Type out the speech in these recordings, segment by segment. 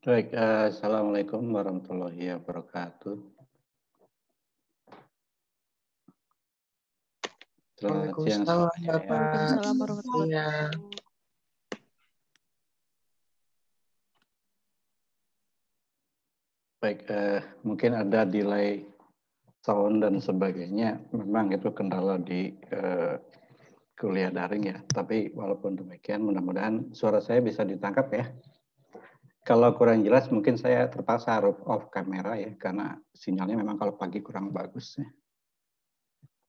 Baik, Assalamualaikum warahmatullahi wabarakatuh. Selamat siang Waalaikumsalam, semuanya. Bapak. Waalaikumsalam warahmatullahi Iya. wabarakatuh. Baik, mungkin ada delay sound dan sebagainya. Memang itu kendala di kuliah daring ya. Tapi walaupun demikian, mudah-mudahan suara saya bisa ditangkap ya. Kalau kurang jelas, mungkin saya terpaksa harus off kamera ya, karena sinyalnya memang kalau pagi kurang bagus ya.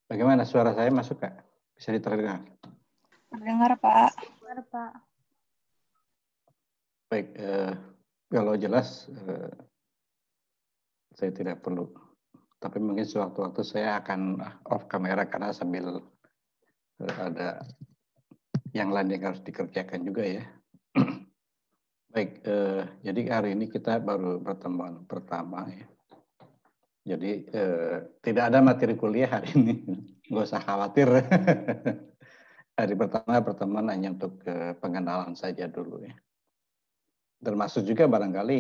Bagaimana suara saya masuk Kak? Bisa diterdengar? Mendengar Pak. Baik, kalau jelas saya tidak perlu. Tapi mungkin sewaktu-waktu saya akan off kamera karena sambil ada yang lain yang harus dikerjakan juga ya. Baik, jadi hari ini kita baru pertemuan pertama ya. Jadi tidak ada materi kuliah hari ini, nggak usah khawatir. Hari pertama pertemuan hanya untuk pengenalan saja dulu ya. Termasuk juga barangkali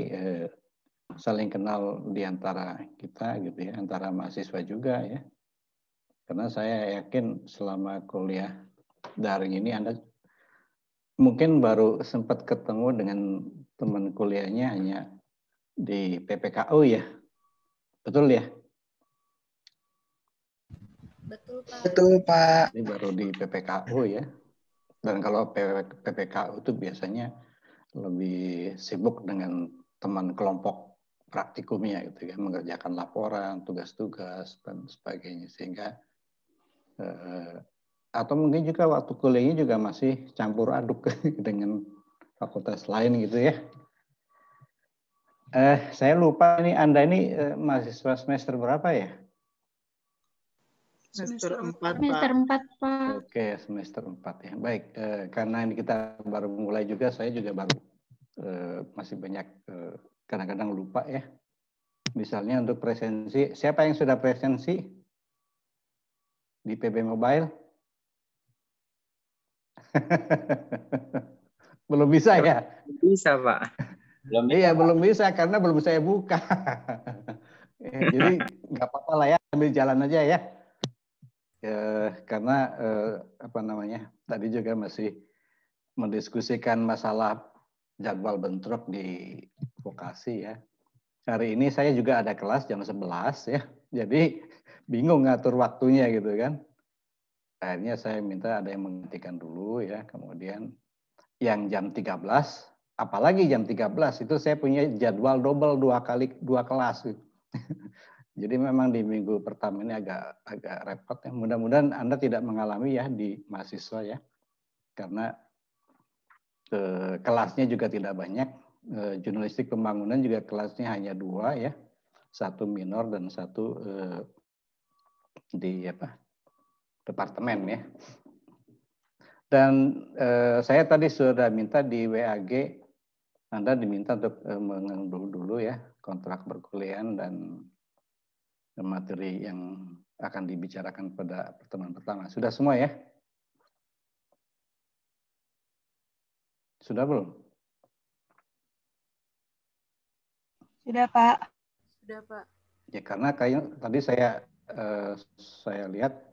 saling kenal di antara kita gitu ya, antara mahasiswa juga ya. Karena saya yakin selama kuliah daring ini Anda mungkin baru sempat ketemu dengan teman kuliahnya hanya di PPKU ya. Betul ya? Betul Pak. Betul, Pak. Ini baru di PPKU ya. Dan kalau PPKU itu biasanya lebih sibuk dengan teman kelompok praktikumnya gitu ya, mengerjakan laporan, tugas-tugas dan sebagainya, sehingga atau mungkin juga waktu kuliahnya juga masih campur aduk dengan fakultas lain gitu ya. Saya lupa nih, Anda ini mahasiswa semester berapa ya? Semester 4, Semester Pak. 4 Pak. Oke, semester 4 ya. Baik, karena ini kita baru mulai juga, saya juga baru masih banyak kadang-kadang lupa ya. Misalnya untuk presensi, siapa yang sudah presensi di PB Mobile? Belum bisa ya? Bisa, Pak. Iya, belum bisa karena belum saya buka. Jadi nggak apa-apa lah ya, ambil jalan aja ya. Karena apa namanya, tadi juga masih mendiskusikan masalah jadwal bentrok di vokasi ya. Hari ini saya juga ada kelas jam 11 ya. Jadi bingung ngatur waktunya gitu kan. Akhirnya saya minta ada yang menggantikan dulu ya. Kemudian yang jam 13, apalagi jam 13 itu saya punya jadwal double dua kelas. Jadi memang di minggu pertama ini agak repot ya. Mudah-mudahan Anda tidak mengalami ya di mahasiswa ya. Karena kelasnya juga tidak banyak. Jurnalistik pembangunan juga kelasnya hanya 2 ya. 1 minor dan 1 di departemen ya. Dan saya tadi sudah minta di WAG, Anda diminta untuk mengunduh dulu ya kontrak perkuliahan dan materi yang akan dibicarakan pada pertemuan pertama. Sudah semua ya? Sudah belum? Sudah Pak. Sudah Pak. Ya karena kayak tadi saya lihat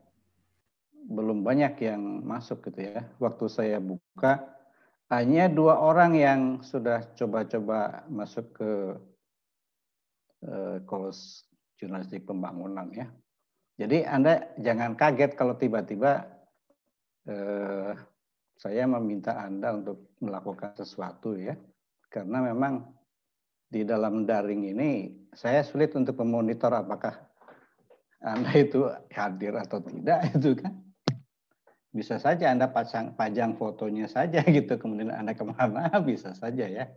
belum banyak yang masuk gitu ya. Waktu saya buka hanya 2 orang yang sudah coba-coba masuk ke course jurnalistik pembangunan ya. Jadi Anda jangan kaget kalau tiba-tiba saya meminta Anda untuk melakukan sesuatu ya. Karena memang di dalam daring ini saya sulit untuk memonitor apakah Anda itu hadir atau tidak itu kan. Bisa saja Anda pajang fotonya saja gitu, kemudian Anda kemana bisa saja ya.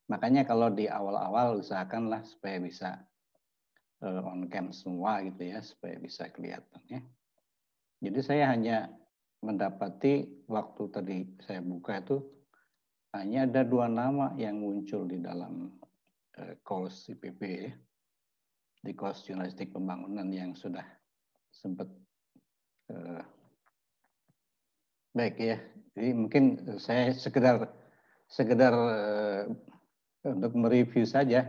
Makanya kalau di awal-awal usahakanlah supaya bisa on cam semua gitu ya, supaya bisa kelihatan ya. Jadi saya hanya mendapati waktu tadi saya buka itu hanya ada 2 nama yang muncul di dalam course IPB ya. Di course jurnalistik pembangunan yang sudah sempat baik ya. Jadi mungkin saya sekedar untuk mereview saja.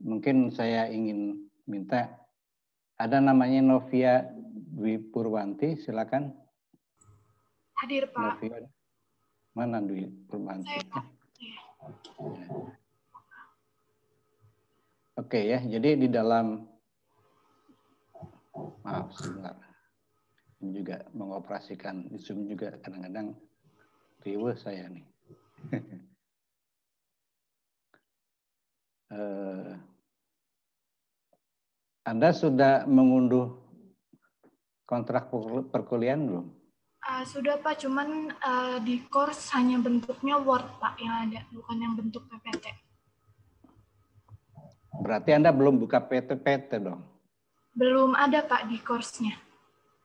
Mungkin saya ingin minta, ada namanya Novia Dwi Purwanti, silakan. Hadir, Pak. Novia, mana Dwi Purwanti? Saya, Pak. Oke ya, jadi di dalam, maaf sebentar, ini juga mengoperasikan Zoom juga kadang-kadang riweuh saya nih. Anda sudah mengunduh kontrak perkuliahan belum? Sudah, Pak. Cuman di course hanya bentuknya Word, Pak, yang ada. Bukan yang bentuk PPT. Berarti Anda belum buka PT-PT dong? Belum ada, Pak, di course-nya.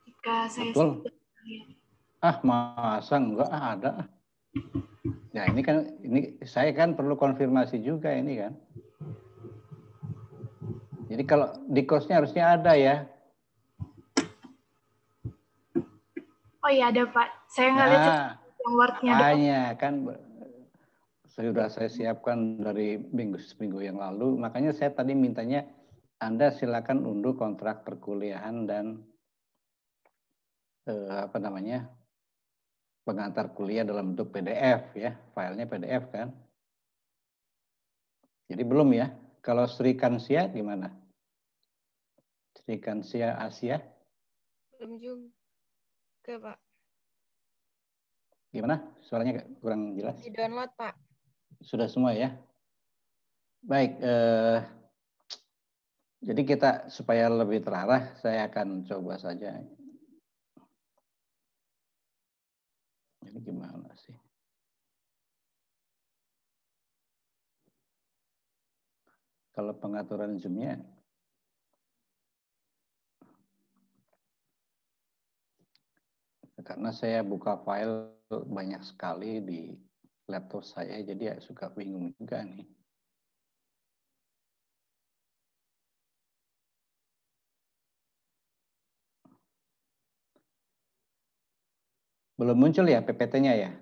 Jika saya Betul? lihat. Masa enggak ada? Ya ini kan, saya kan perlu konfirmasi juga ini kan. Jadi kalau di course-nya harusnya ada ya. Oh iya, ada, Pak. Saya nggak lihat yang Word-nya doang. Makanya kan sudah saya siapkan dari seminggu yang lalu. Makanya saya tadi mintanya Anda silakan unduh kontrak perkuliahan dan pengantar kuliah dalam bentuk PDF ya, filenya PDF kan. Jadi belum ya. Kalau Sri Kansia gimana? Sri Kansia Asia? Belum juga, Pak. Gimana? Suaranya kurang jelas. Di download, Pak. Sudah semua ya. Baik. Jadi kita supaya lebih terarah, saya akan coba saja. Ini gimana sih? Kalau pengaturan Zoom-nya, karena saya buka file banyak sekali di laptop saya, jadi ya suka bingung juga nih. Belum muncul ya PPT-nya ya?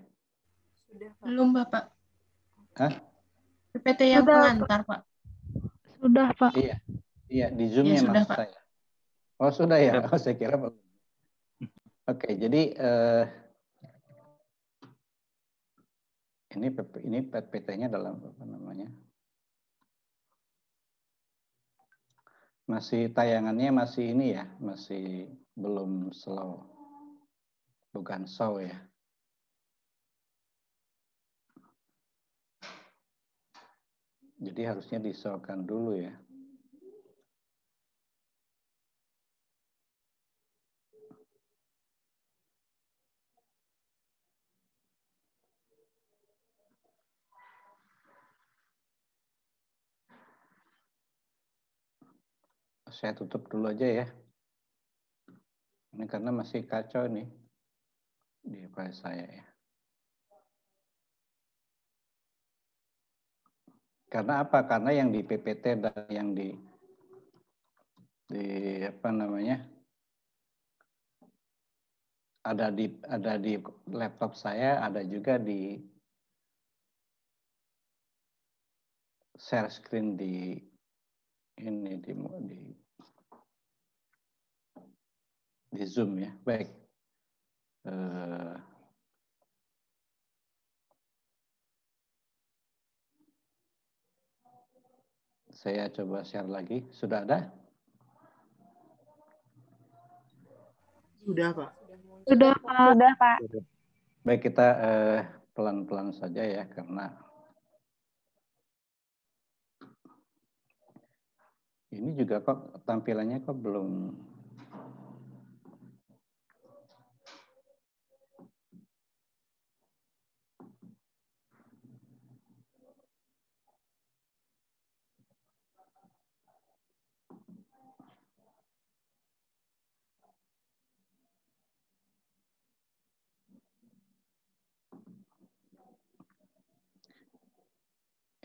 Sudah, Pak. Belum, Bapak. Hah? PPT yang pengantar, Pak. Sudah, Pak. Iya di Zoom-nya sudah, maksud Pak. saya. Oh sudah ya? Oh saya kira belum. Oke, jadi ini PPT-nya dalam apa namanya? Masih tayangannya masih ini ya, masih belum slow. Bukan show ya. Jadi harusnya di-show-kan dulu ya. Saya tutup dulu aja ya. Ini karena masih kacau nih di file saya ya. Karena apa? Karena yang di PPT dan yang di apa namanya? Ada di laptop saya, ada juga di share screen di ini di Zoom ya. Baik. Saya coba share lagi. Sudah ada? Sudah, Pak. Sudah, Pak. Sudah, Pak. Baik, kita pelan-pelan saja ya, karena ini juga kok tampilannya kok belum.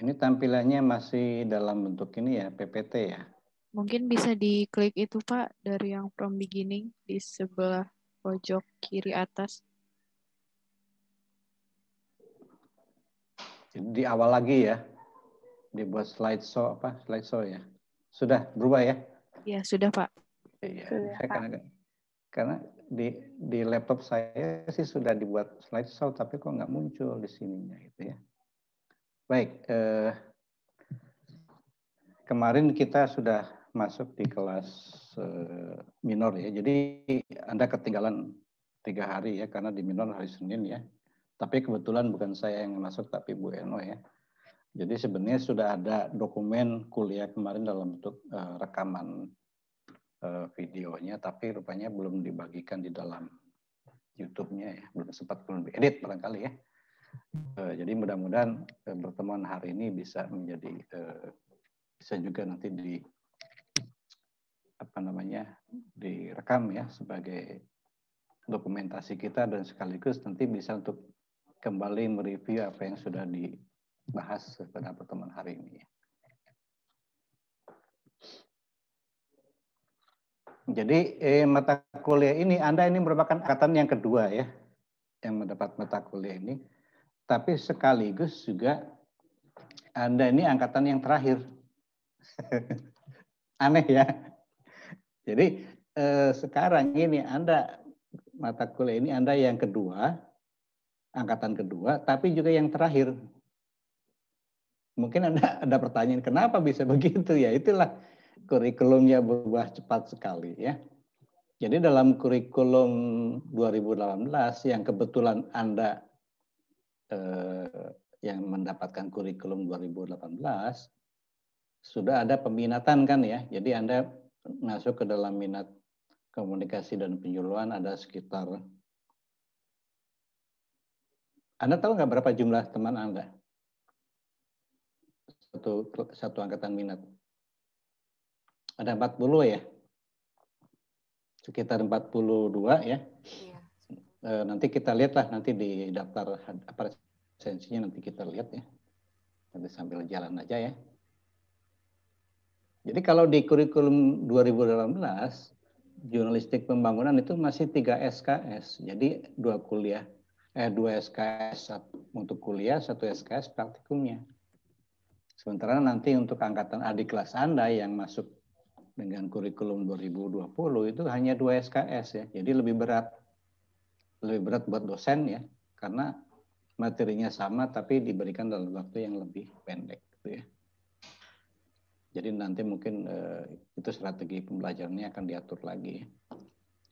Ini tampilannya masih dalam bentuk ini ya, PPT ya. Mungkin bisa diklik itu Pak, dari yang from beginning di sebelah pojok kiri atas. Di awal lagi ya. dibuat slideshow ya. Sudah berubah ya? Ya, sudah Pak. Iya, saya karena di laptop saya sih sudah dibuat slideshow, tapi kok nggak muncul di sininya gitu ya. Baik, kemarin kita sudah masuk di kelas minor ya. Jadi Anda ketinggalan 3 hari ya, karena di minor hari Senin ya. Tapi kebetulan bukan saya yang masuk, tapi Bu Eno ya. Jadi sebenarnya sudah ada dokumen kuliah kemarin dalam bentuk rekaman videonya, tapi rupanya belum dibagikan di dalam YouTube-nya ya, belum diedit barangkali ya. Jadi mudah-mudahan pertemuan hari ini bisa menjadi bisa juga nanti direkam ya sebagai dokumentasi kita, dan sekaligus nanti bisa untuk kembali mereview apa yang sudah dibahas pada pertemuan hari ini. Jadi mata kuliah ini, Anda ini merupakan angkatan yang kedua ya, yang mendapat mata kuliah ini. Tapi sekaligus juga Anda ini angkatan yang terakhir. Aneh ya. Jadi sekarang ini Anda mata kuliah ini Anda yang kedua, angkatan kedua, tapi juga yang terakhir. Mungkin Anda ada pertanyaan, kenapa bisa begitu ya? Itulah kurikulumnya berubah cepat sekali ya. Jadi dalam kurikulum 2018 yang kebetulan Anda yang mendapatkan kurikulum 2018 sudah ada peminatan kan ya. Jadi Anda masuk ke dalam minat komunikasi dan penyuluhan ada sekitar, Anda tahu nggak berapa jumlah teman Anda? Satu angkatan minat. Ada 40 ya? Sekitar 42 ya. Iya. Nanti kita lihatlah nanti di daftar presensinya, nanti kita lihat ya. Nanti sambil jalan aja ya. Jadi kalau di kurikulum 2018, jurnalistik pembangunan itu masih 3 SKS. Jadi 2 SKS untuk kuliah, 1 SKS praktikumnya. Sementara nanti untuk angkatan adik kelas Anda yang masuk dengan kurikulum 2020 itu hanya 2 SKS ya. Jadi lebih berat buat dosen ya, karena materinya sama tapi diberikan dalam waktu yang lebih pendek gitu ya. Jadi nanti mungkin itu strategi pembelajarannya akan diatur lagi.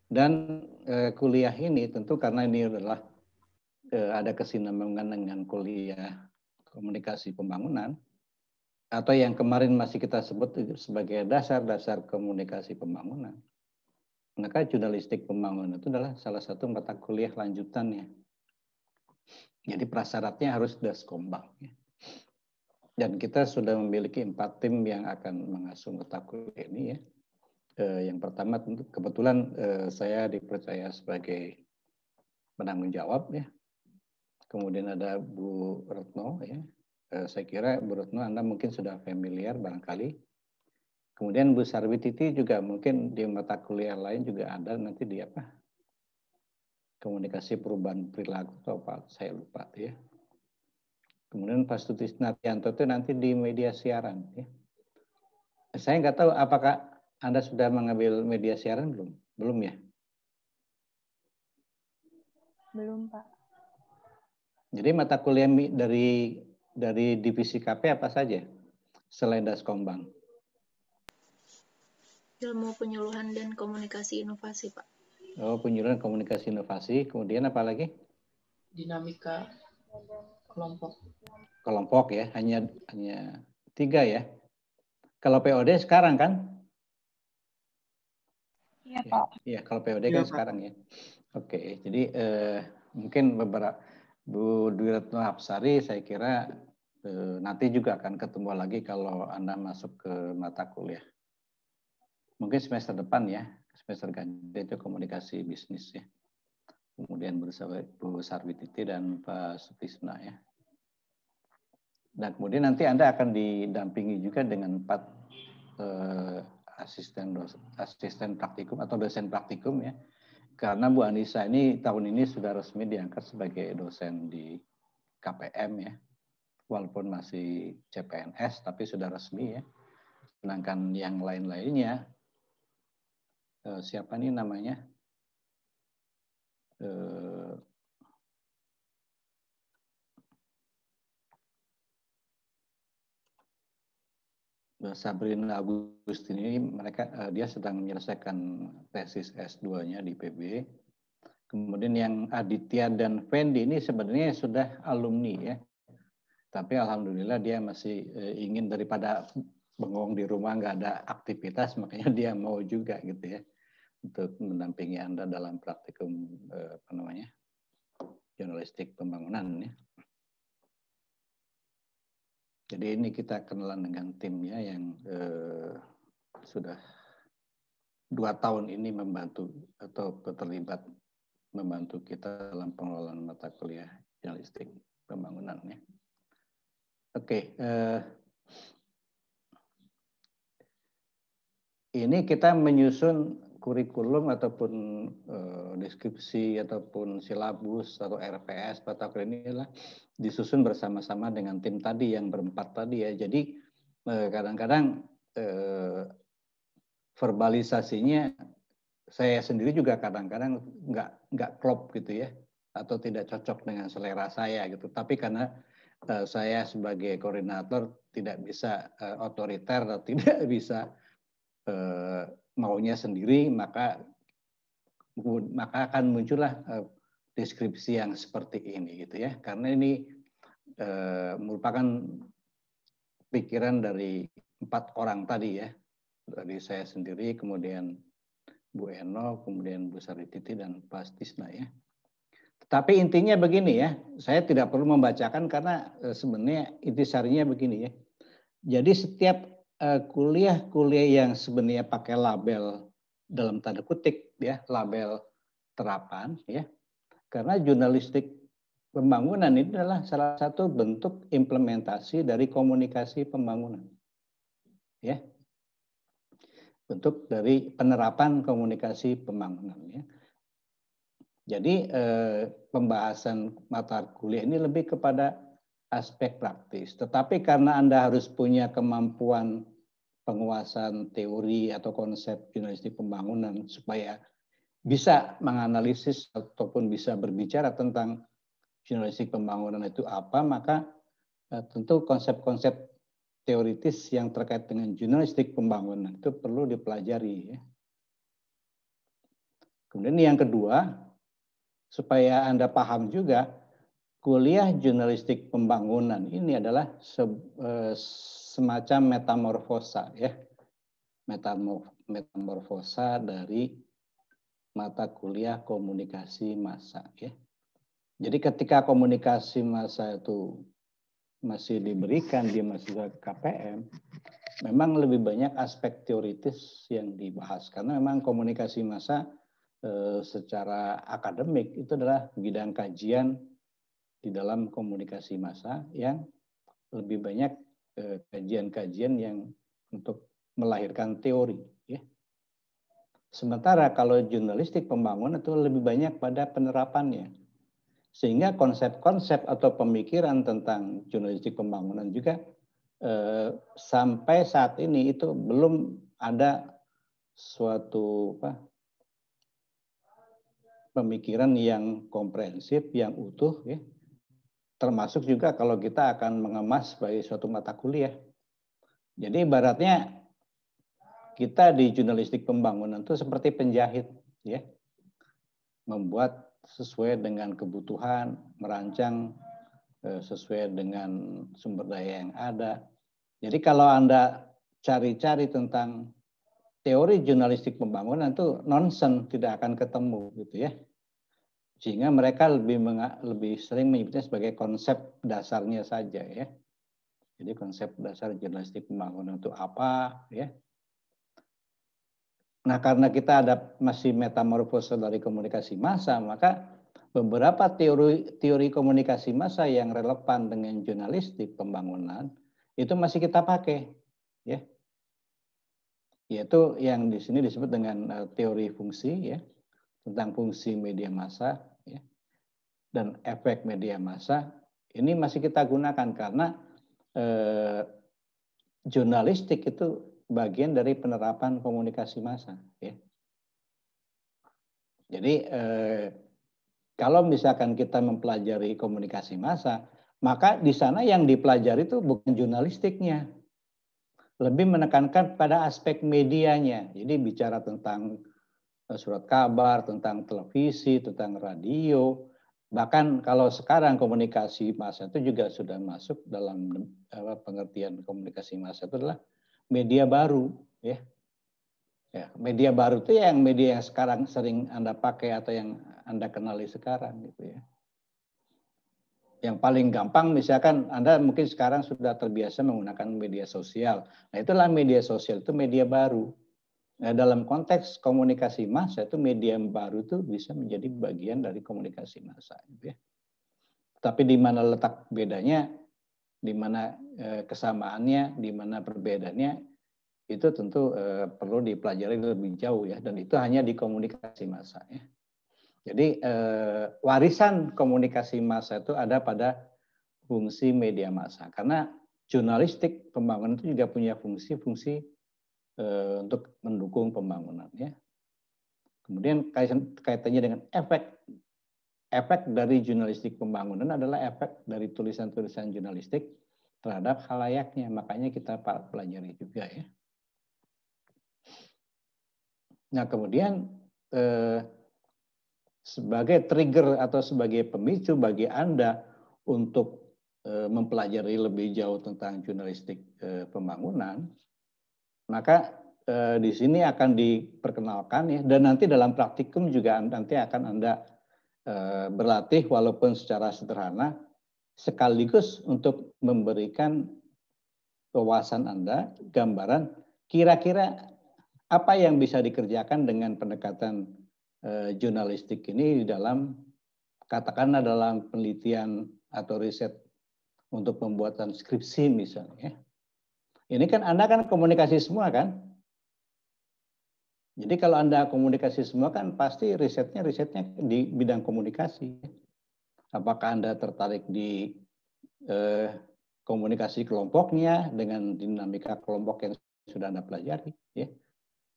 Dan kuliah ini tentu karena ini adalah ada kesinambungan dengan kuliah komunikasi pembangunan, atau yang kemarin masih kita sebut sebagai dasar-dasar komunikasi pembangunan. Maka jurnalistik pembangunan itu adalah salah satu mata kuliah lanjutannya. Jadi prasyaratnya harus daskombang. Dan kita sudah memiliki 4 tim yang akan mengasuh mata kuliah ini ya. Yang pertama tentu kebetulan saya dipercaya sebagai penanggung jawab ya. Kemudian ada Bu Retno ya. Saya kira Bu Retno Anda mungkin sudah familiar barangkali. Kemudian Bu Sarwititi juga mungkin di mata kuliah lain juga ada nanti di apa? Komunikasi perubahan perilaku atau apa, saya lupa ya. Kemudian Pak Sutisnatianto itu nanti di media siaran ya. Saya nggak tahu apakah Anda sudah mengambil media siaran belum? Belum ya? Belum, Pak. Jadi mata kuliah dari divisi KP apa saja selain Daskombang? Ilmu penyuluhan dan komunikasi inovasi, Pak. Oh, penyuluhan komunikasi inovasi. Kemudian apa lagi? Dinamika kelompok. Kelompok ya, hanya 3 ya. Kalau POD sekarang kan? Iya, Pak. Iya, kalau POD kan sekarang ya. Oke, jadi mungkin beberapa Bu Dwi Retno Hapsari saya kira nanti juga akan ketemu lagi kalau Anda masuk ke mata kuliah. Mungkin semester depan ya, semester ganti itu komunikasi bisnis ya. Kemudian bersama Bu Sarwititi dan Pak Sutisna ya. Dan kemudian nanti Anda akan didampingi juga dengan 4 asisten praktikum atau dosen praktikum ya. Karena Bu Anissa ini tahun ini sudah resmi diangkat sebagai dosen di KPM ya. walaupun masih CPNS tapi sudah resmi ya. Sedangkan yang lain-lainnya, siapa nih namanya? Sabrina Agustin ini dia sedang menyelesaikan tesis S2-nya di PB. Kemudian yang Aditya dan Fendi ini sebenarnya sudah alumni ya. Tapi alhamdulillah dia masih ingin daripada bengong di rumah nggak ada aktivitas, makanya dia mau juga gitu ya untuk mendampingi Anda dalam praktikum jurnalistik pembangunan ya. Jadi ini kita kenalan dengan timnya yang sudah 2 tahun ini membantu atau terlibat membantu kita dalam pengelolaan mata kuliah jurnalistik pembangunan ya. Oke, ini kita menyusun kurikulum ataupun deskripsi ataupun silabus atau RPS mata kuliah ini adalah disusun bersama-sama dengan tim tadi yang berempat tadi ya. Jadi kadang-kadang verbalisasinya saya sendiri juga kadang-kadang nggak klop gitu ya, atau tidak cocok dengan selera saya gitu. Tapi karena saya sebagai koordinator tidak bisa otoriter atau tidak bisa maunya sendiri, maka akan muncullah deskripsi yang seperti ini gitu ya. Karena ini merupakan pikiran dari 4 orang tadi ya, dari saya sendiri, kemudian Bu Eno, kemudian Bu Sarititi dan Pak Tisna ya. Tapi intinya begini ya, saya tidak perlu membacakan karena sebenarnya intisarinya begini ya. Jadi setiap kuliah-kuliah yang sebenarnya pakai label dalam tanda kutip ya, label terapan ya. Karena jurnalistik pembangunan itu adalah salah satu bentuk implementasi dari komunikasi pembangunan. Ya. Bentuk dari penerapan komunikasi pembangunan ya. Jadi pembahasan mata kuliah ini lebih kepada aspek praktis. Tetapi karena Anda harus punya kemampuan penguasaan teori atau konsep jurnalistik pembangunan supaya bisa menganalisis ataupun bisa berbicara tentang jurnalistik pembangunan itu apa, maka tentu konsep-konsep teoritis yang terkait dengan jurnalistik pembangunan itu perlu dipelajari. Ya. Kemudian yang kedua, supaya Anda paham juga, kuliah jurnalistik pembangunan ini adalah semacam metamorfosa ya, metamorfosa dari mata kuliah komunikasi massa ya. Jadi ketika komunikasi massa itu masih diberikan di mahasiswa KPM, memang lebih banyak aspek teoritis yang dibahas karena memang komunikasi massa secara akademik itu adalah bidang kajian di dalam komunikasi massa yang lebih banyak kajian-kajian yang untuk melahirkan teori. Ya. Sementara kalau jurnalistik pembangunan itu lebih banyak pada penerapannya. Sehingga konsep-konsep atau pemikiran tentang jurnalistik pembangunan juga sampai saat ini itu belum ada suatu pemikiran yang komprehensif, yang utuh, ya. Termasuk juga kalau kita akan mengemas sebagai suatu mata kuliah. Jadi ibaratnya kita di jurnalistik pembangunan itu seperti penjahit, ya, membuat sesuai dengan kebutuhan, merancang sesuai dengan sumber daya yang ada. Jadi kalau Anda cari-cari tentang teori jurnalistik pembangunan itu nonsen, tidak akan ketemu gitu ya. Sehingga mereka lebih sering menyebutnya sebagai konsep dasarnya saja ya. Jadi konsep dasar jurnalistik pembangunan itu apa ya? Nah, karena kita ada masih metamorfose dari komunikasi massa, maka beberapa teori komunikasi massa yang relevan dengan jurnalistik pembangunan itu masih kita pakai, ya. Yaitu yang di sini disebut dengan teori fungsi, ya, tentang fungsi media massa, ya, dan efek media massa, Ini masih kita gunakan karena jurnalistik itu bagian dari penerapan komunikasi massa. Ya. Jadi kalau misalkan kita mempelajari komunikasi massa, maka di sana yang dipelajari itu bukan jurnalistiknya, lebih menekankan pada aspek medianya. Jadi bicara tentang surat kabar, tentang televisi, tentang radio. Bahkan kalau sekarang komunikasi massa itu juga sudah masuk dalam pengertian komunikasi massa itu adalah media baru, ya. Ya, media baru itu yang media yang sekarang sering Anda pakai atau yang Anda kenali sekarang gitu ya. Yang paling gampang misalkan Anda mungkin sekarang sudah terbiasa menggunakan media sosial. Nah, itulah media sosial itu media baru. Nah, dalam konteks komunikasi massa itu media baru itu bisa menjadi bagian dari komunikasi massa gitu ya. Tapi di mana letak bedanya, di mana kesamaannya, di mana perbedaannya, itu tentu perlu dipelajari lebih jauh ya, dan itu hanya di komunikasi massa ya. Jadi warisan komunikasi massa itu ada pada fungsi media massa, karena jurnalistik pembangunan itu juga punya fungsi-fungsi untuk mendukung pembangunan ya. Kemudian kaitannya dengan efek dari jurnalistik pembangunan adalah efek dari tulisan-tulisan jurnalistik terhadap khalayaknya, makanya kita pelajari juga ya. Nah, kemudian sebagai trigger atau sebagai pemicu bagi Anda untuk mempelajari lebih jauh tentang jurnalistik pembangunan, maka di sini akan diperkenalkan ya, dan nanti dalam praktikum juga nanti akan Anda berlatih walaupun secara sederhana, sekaligus untuk memberikan wawasan Anda, gambaran kira-kira apa yang bisa dikerjakan dengan pendekatan jurnalistik ini di dalam, katakanlah dalam penelitian atau riset untuk pembuatan skripsi misalnya. Ini kan Anda kan komunikasi semua kan? Jadi kalau Anda komunikasi semua kan pasti risetnya di bidang komunikasi. Apakah Anda tertarik di komunikasi kelompoknya dengan dinamika kelompok yang sudah Anda pelajari ya?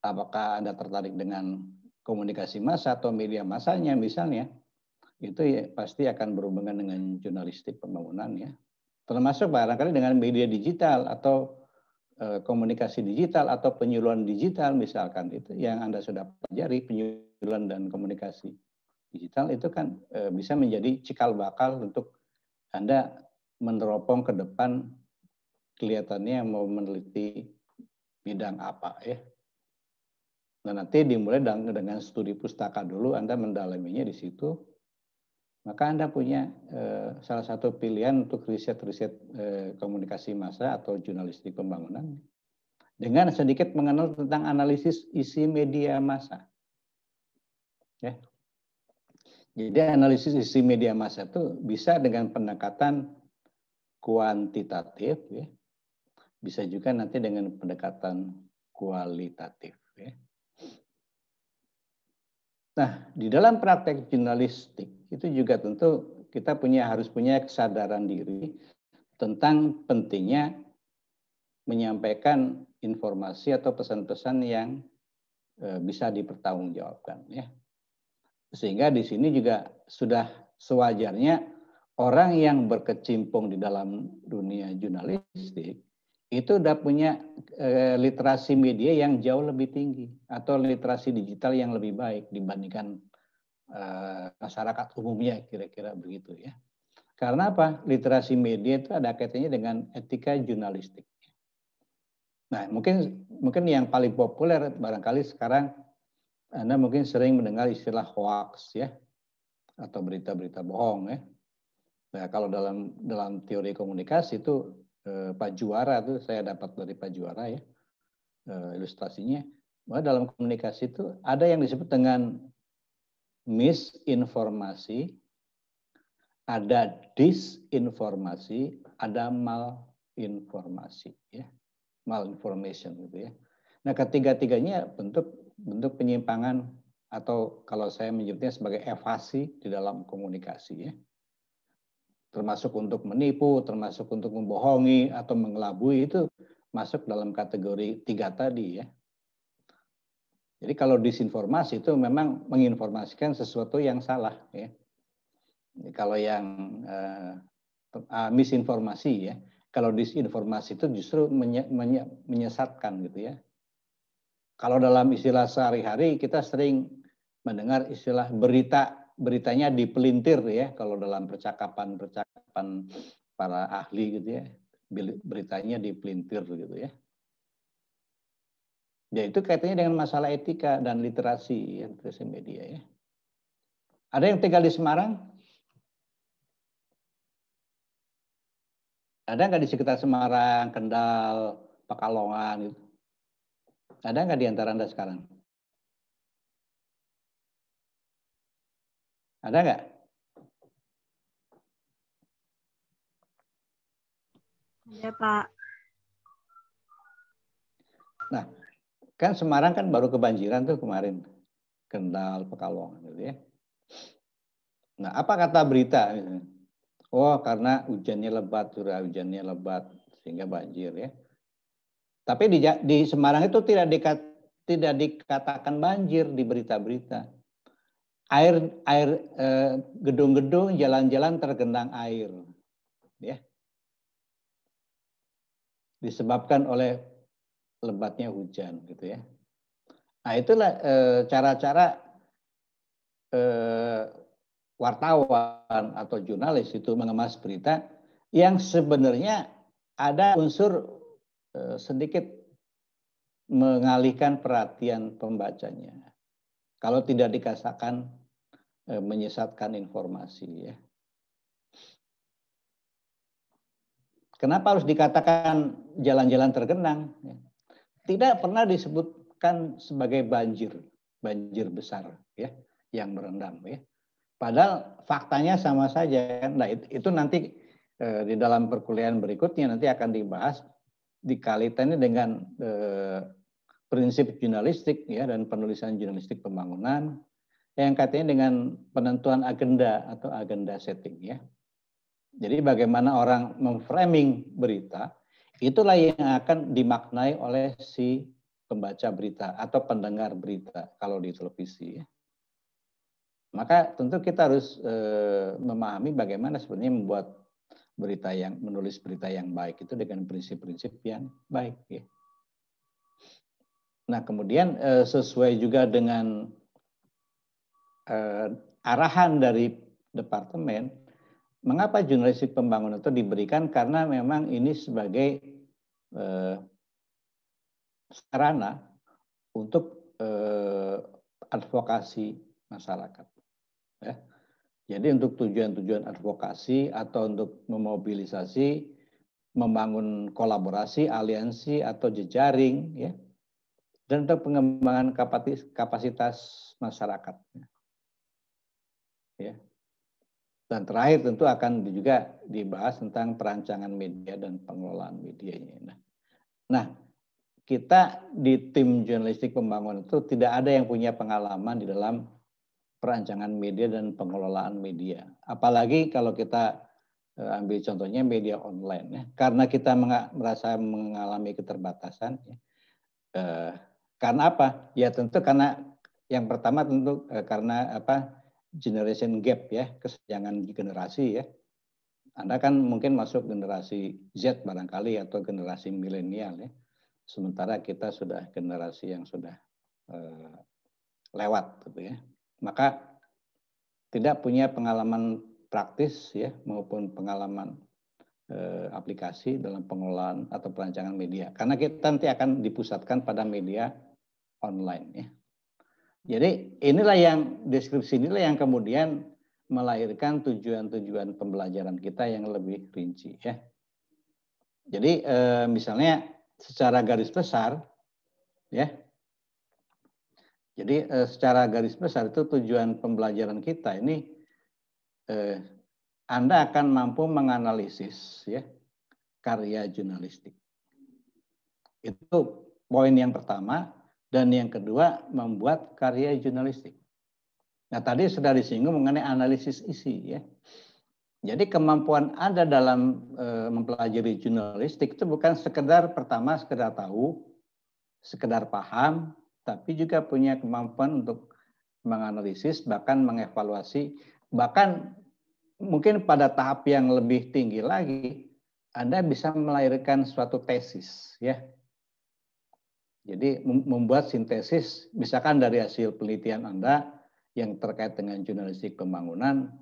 Apakah Anda tertarik dengan komunikasi massa atau media massanya misalnya, itu ya pasti akan berhubungan dengan jurnalistik pembangunan ya. Termasuk barangkali dengan media digital atau komunikasi digital atau penyuluhan digital misalkan, itu yang Anda sudah pelajari, penyuluhan dan komunikasi digital itu kan bisa menjadi cikal bakal untuk Anda meneropong ke depan kelihatannya mau meneliti bidang apa ya. Nah, nanti dimulai dengan studi pustaka dulu, Anda mendalaminya di situ, maka Anda punya salah satu pilihan untuk riset-riset komunikasi massa atau jurnalistik pembangunan dengan sedikit mengenal tentang analisis isi media massa. Ya. Jadi analisis isi media massa itu bisa dengan pendekatan kuantitatif, ya. Bisa juga nanti dengan pendekatan kualitatif. Ya. Nah, di dalam praktek jurnalistik itu juga tentu kita harus punya kesadaran diri tentang pentingnya menyampaikan informasi atau pesan-pesan yang bisa dipertanggungjawabkan, ya. Sehingga di sini juga sudah sewajarnya orang yang berkecimpung di dalam dunia jurnalistik itu udah punya literasi media yang jauh lebih tinggi atau literasi digital yang lebih baik dibandingkan masyarakat umumnya, kira-kira begitu ya. Karena apa? Literasi media itu ada kaitannya dengan etika jurnalistik. Nah, mungkin yang paling populer barangkali sekarang Anda mungkin sering mendengar istilah hoax ya, atau berita-berita bohong ya. Nah, kalau dalam teori komunikasi itu Pak Juara tuh saya dapat dari Pak Juara ya ilustrasinya, bahwa dalam komunikasi itu ada yang disebut dengan misinformasi, ada disinformasi, ada malinformasi ya, malinformation gitu ya. Nah, ketiga-tiganya bentuk penyimpangan atau kalau saya menyebutnya sebagai evasi di dalam komunikasi ya. termasuk untuk menipu, termasuk untuk membohongi atau mengelabui, itu masuk dalam kategori 3 tadi ya. Jadi kalau disinformasi itu memang menginformasikan sesuatu yang salah ya. Kalau yang misinformasi ya, kalau disinformasi itu justru menyesatkan gitu ya. Kalau dalam istilah sehari-hari kita sering mendengar istilah beritanya dipelintir ya, kalau dalam percakapan para ahli gitu ya, beritanya dipelintir gitu ya. Ya itu kaitannya dengan masalah etika dan literasi ya, literasi media ya. Ada yang tinggal di Semarang? Ada nggak di sekitar Semarang, Kendal, Pekalongan gitu? Ada nggak di antara Anda sekarang? Ada nggak? Ada, Pak. Nah, kan Semarang kan baru kebanjiran tuh kemarin. Kendal, Pekalongan gitu ya. Nah, apa kata berita? Oh, karena hujannya lebat, curah hujannya lebat sehingga banjir ya. Tapi di Semarang itu tidak dikatakan banjir di berita-berita. Gedung-gedung, jalan-jalan tergenang air, ya. Disebabkan oleh lebatnya hujan, gitu ya. Nah, itulah cara-cara wartawan atau jurnalis itu mengemas berita yang sebenarnya ada unsur sedikit mengalihkan perhatian pembacanya. Kalau tidak dikasahkan menyesatkan informasi ya. Kenapa harus dikatakan jalan-jalan tergenang? Tidak pernah disebutkan sebagai banjir besar ya, yang merendam ya. Padahal faktanya sama saja. Nah, itu nanti di dalam perkuliahan berikutnya nanti akan dibahas dikaitannya dengan prinsip jurnalistik ya dan penulisan jurnalistik pembangunan yang katanya dengan penentuan agenda atau agenda setting ya. Jadi bagaimana orang memframing berita, itulah yang akan dimaknai oleh si pembaca berita atau pendengar berita kalau di televisi ya. Maka tentu kita harus memahami bagaimana sebenarnya menulis berita yang baik itu dengan prinsip-prinsip yang baik ya. Nah, kemudian sesuai juga dengan arahan dari departemen, mengapa jurnalistik pembangunan itu diberikan? Karena memang ini sebagai sarana untuk advokasi masyarakat. Ya. Jadi untuk tujuan-tujuan advokasi atau untuk memobilisasi, membangun kolaborasi, aliansi atau jejaring, ya, dan untuk pengembangan kapasitas masyarakat. Ya. Dan terakhir tentu akan juga dibahas tentang perancangan media dan pengelolaan medianya. Nah, kita di tim jurnalistik pembangunan itu tidak ada yang punya pengalaman di dalam perancangan media dan pengelolaan media. Apalagi kalau kita ambil contohnya media online. Ya. Karena kita merasa mengalami keterbatasan. Ya. Karena apa? Ya tentu karena yang pertama tentu karena apa? Generation gap ya, kesenjangan generasi ya. Anda kan mungkin masuk generasi Z barangkali atau generasi milenial ya. Sementara kita sudah generasi yang sudah lewat gitu ya. Maka tidak punya pengalaman praktis ya maupun pengalaman aplikasi dalam pengelolaan atau perancangan media. Karena kita nanti akan dipusatkan pada media online ya. Jadi inilah yang deskripsi inilah yang kemudian melahirkan tujuan-tujuan pembelajaran kita yang lebih rinci ya. Jadi misalnya secara garis besar ya. Jadi secara garis besar itu tujuan pembelajaran kita ini Anda akan mampu menganalisis ya karya jurnalistik. Itu poin yang pertama. Dan yang kedua, membuat karya jurnalistik. Nah, tadi sudah disinggung mengenai analisis isi. Ya. Jadi kemampuan Anda dalam mempelajari jurnalistik itu bukan sekedar tahu, sekedar paham, tapi juga punya kemampuan untuk menganalisis, bahkan mengevaluasi, bahkan mungkin pada tahap yang lebih tinggi lagi, Anda bisa melahirkan suatu tesis, ya. Jadi membuat sintesis, misalkan dari hasil penelitian Anda yang terkait dengan jurnalistik pembangunan,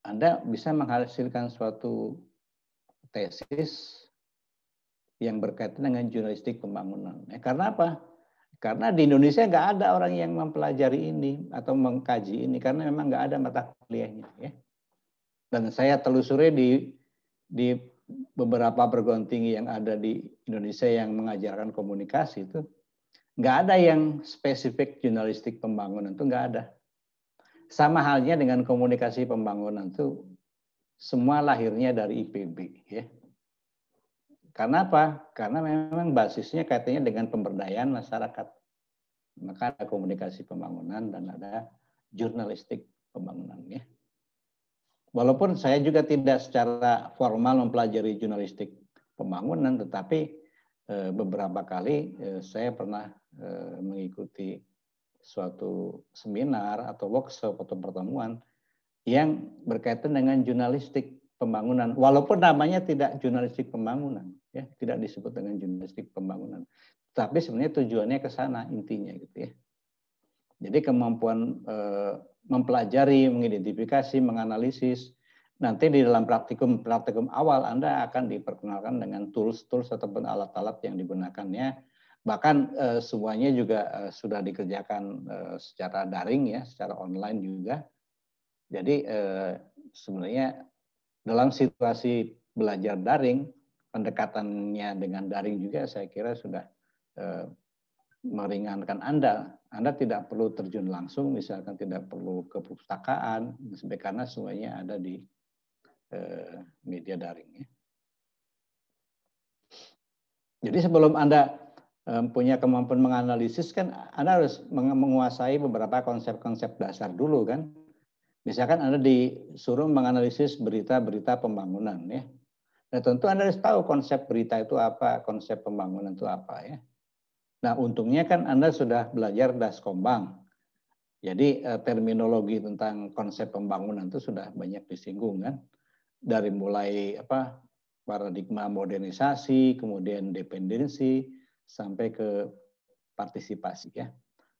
Anda bisa menghasilkan suatu tesis yang berkaitan dengan jurnalistik pembangunan. Karena apa? Karena di Indonesia nggak ada orang yang mempelajari ini atau mengkaji ini, karena memang nggak ada mata kuliahnya. Ya. Dan saya telusuri di beberapa perguruan tinggi yang ada di Indonesia yang mengajarkan komunikasi itu, nggak ada yang spesifik jurnalistik pembangunan, itu nggak ada. Sama halnya dengan komunikasi pembangunan itu semua lahirnya dari IPB, ya. Karena apa? Karena memang basisnya kaitannya dengan pemberdayaan masyarakat. Maka ada komunikasi pembangunan dan ada jurnalistik pembangunan, ya. Walaupun saya juga tidak secara formal mempelajari jurnalistik pembangunan, tetapi beberapa kali saya pernah mengikuti suatu seminar atau workshop atau pertemuan yang berkaitan dengan jurnalistik pembangunan, walaupun namanya tidak jurnalistik pembangunan, ya, tidak disebut dengan jurnalistik pembangunan, tapi sebenarnya tujuannya ke sana intinya, gitu ya. Jadi kemampuan mempelajari, mengidentifikasi, menganalisis, nanti di dalam praktikum awal Anda akan diperkenalkan dengan tools ataupun alat-alat yang digunakannya. Bahkan semuanya juga sudah dikerjakan secara daring, ya, secara online juga. Jadi sebenarnya dalam situasi belajar daring, pendekatannya dengan daring juga saya kira sudah meringankan Anda. Anda tidak perlu terjun langsung, misalkan tidak perlu ke perpustakaan, karena semuanya ada di media daring. Ya. Jadi sebelum Anda punya kemampuan menganalisis, kan Anda harus menguasai beberapa konsep-konsep dasar dulu, kan. Misalkan Anda disuruh menganalisis berita-berita pembangunan, ya. Nah, tentu Anda harus tahu konsep berita itu apa, konsep pembangunan itu apa, ya. Nah, untungnya kan Anda sudah belajar Daskombang. Jadi terminologi tentang konsep pembangunan itu sudah banyak disinggung, kan. Dari mulai paradigma modernisasi, kemudian dependensi, sampai ke partisipasi, ya.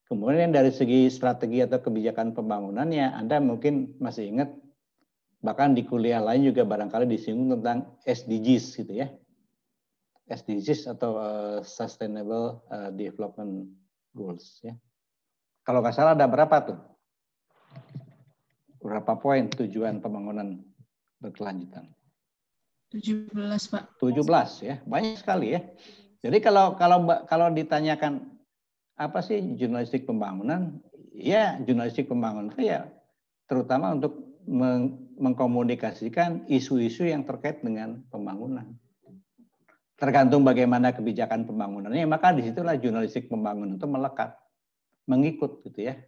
Kemudian dari segi strategi atau kebijakan pembangunannya, Anda mungkin masih ingat, bahkan di kuliah lain juga barangkali disinggung tentang SDGs, gitu ya. SDGs atau Sustainable Development Goals, ya. Kalau nggak salah ada berapa tuh? Berapa poin tujuan pembangunan berkelanjutan? 17, Pak. 17, ya, banyak sekali, ya. Jadi kalau ditanyakan apa sih jurnalistik pembangunan? Ya, jurnalistik pembangunan itu ya terutama untuk mengkomunikasikan isu-isu yang terkait dengan pembangunan. Tergantung bagaimana kebijakan pembangunannya, maka disitulah jurnalistik pembangunan itu melekat, mengikut, gitu ya.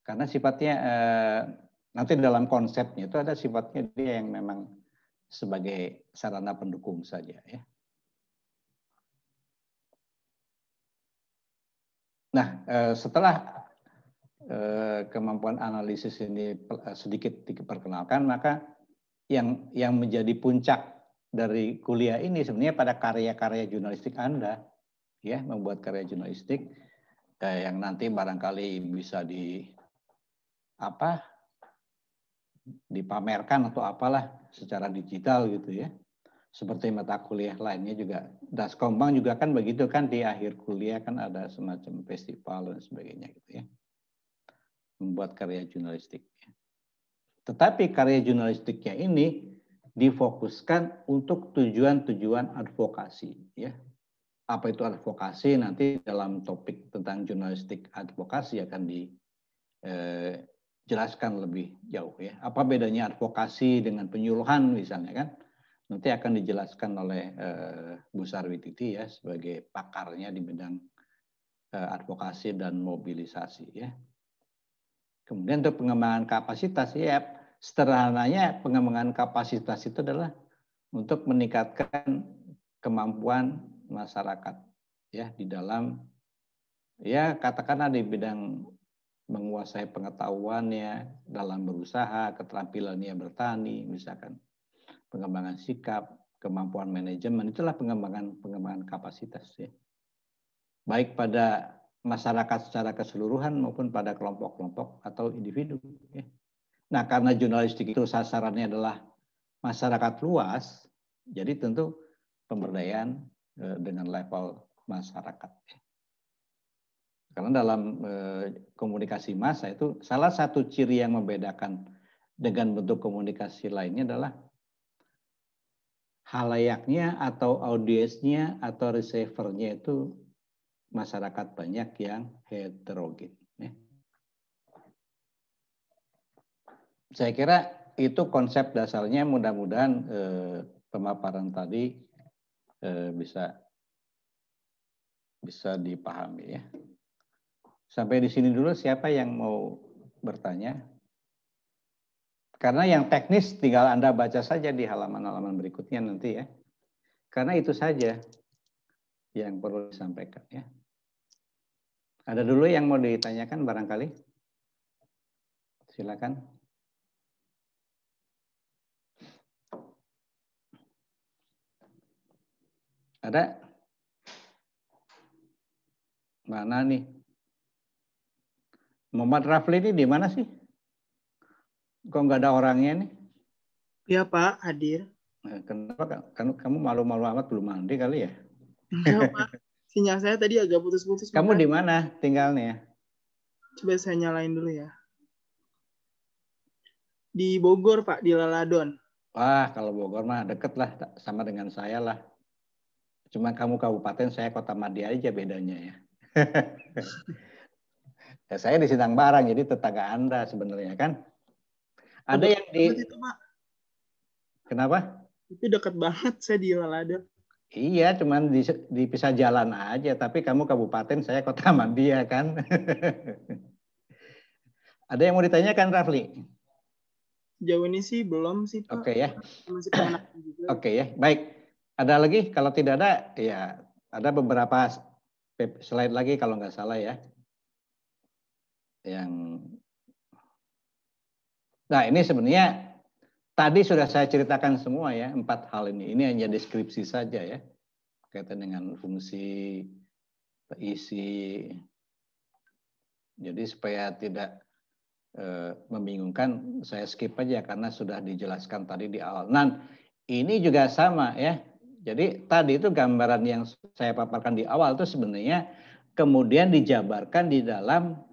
Karena sifatnya nanti dalam konsepnya itu ada sifatnya dia yang memang sebagai sarana pendukung saja, ya. Nah, setelah kemampuan analisis ini sedikit diperkenalkan, maka yang menjadi puncak dari kuliah ini sebenarnya pada karya-karya jurnalistik Anda, ya, membuat karya jurnalistik yang nanti barangkali bisa dipamerkan atau apalah secara digital, gitu ya. Seperti mata kuliah lainnya juga, Daskombang juga kan begitu, kan di akhir kuliah kan ada semacam festival dan sebagainya, gitu ya. Membuat karya jurnalistik. Tetapi karya jurnalistiknya ini difokuskan untuk tujuan-tujuan advokasi, ya. Apa itu advokasi? Nanti dalam topik tentang jurnalistik advokasi akan dijelaskan lebih jauh, ya. Apa bedanya advokasi dengan penyuluhan misalnya, kan? Nanti akan dijelaskan oleh Bu Sarwititi, ya, sebagai pakarnya di bidang advokasi dan mobilisasi, ya. Kemudian untuk pengembangan kapasitas, ya, sederhananya pengembangan kapasitas itu adalah untuk meningkatkan kemampuan masyarakat ya di dalam ya katakanlah di bidang menguasai pengetahuannya dalam berusaha, keterampilannya bertani, misalkan pengembangan sikap, kemampuan manajemen, itulah pengembangan kapasitas ya. Baik pada masyarakat secara keseluruhan maupun pada kelompok-kelompok atau individu ya. Nah, karena jurnalistik itu sasarannya adalah masyarakat luas, jadi tentu pemberdayaan dengan level masyarakat. Karena dalam komunikasi massa itu salah satu ciri yang membedakan dengan bentuk komunikasi lainnya adalah halayaknya atau audiensnya atau receivernya itu masyarakat banyak yang heterogen. Ya. Saya kira itu konsep dasarnya, mudah-mudahan pemaparan tadi bisa dipahami ya. Sampai di sini dulu, siapa yang mau bertanya? Karena yang teknis tinggal Anda baca saja di halaman-halaman berikutnya nanti ya. Karena itu saja yang perlu disampaikan ya. Ada dulu yang mau ditanyakan barangkali? Silakan. Ada? Mana nih? Muhammad Rafli ini di mana sih? Kok nggak ada orangnya nih? Iya Pak, hadir. Kenapa? Kamu malu-malu amat belum mandi kali ya? Enggak Pak, sinyal saya tadi agak putus-putus. Kamu di mana tinggalnya? Coba saya nyalain dulu ya. Di Bogor Pak, di Laladon. Wah, kalau Bogor mah deket lah, sama dengan saya lah. Cuma kamu kabupaten, saya kota Madia aja bedanya ya. Ya, saya di Sindang Barang, jadi tetangga Anda sebenarnya kan. Ada yang di... Itu, Pak. Kenapa? Itu dekat banget, saya di Laladon. Iya, cuman dipisah jalan aja. Tapi kamu kabupaten, saya kota Madia kan. Ada yang mau ditanyakan, Rafli? Sejauh ini sih belum sih Pak. Oke ya. Masih pengenalan juga. Oke ya, baik. Ada lagi? Kalau tidak ada, ya ada beberapa slide lagi kalau nggak salah ya. Nah ini sebenarnya tadi sudah saya ceritakan semua ya, 4 hal ini. Ini hanya deskripsi saja ya, kaitan dengan fungsi, isi. Jadi supaya tidak membingungkan, saya skip aja karena sudah dijelaskan tadi di awal. Nah ini juga sama ya. Jadi tadi itu gambaran yang saya paparkan di awal itu sebenarnya kemudian dijabarkan di dalam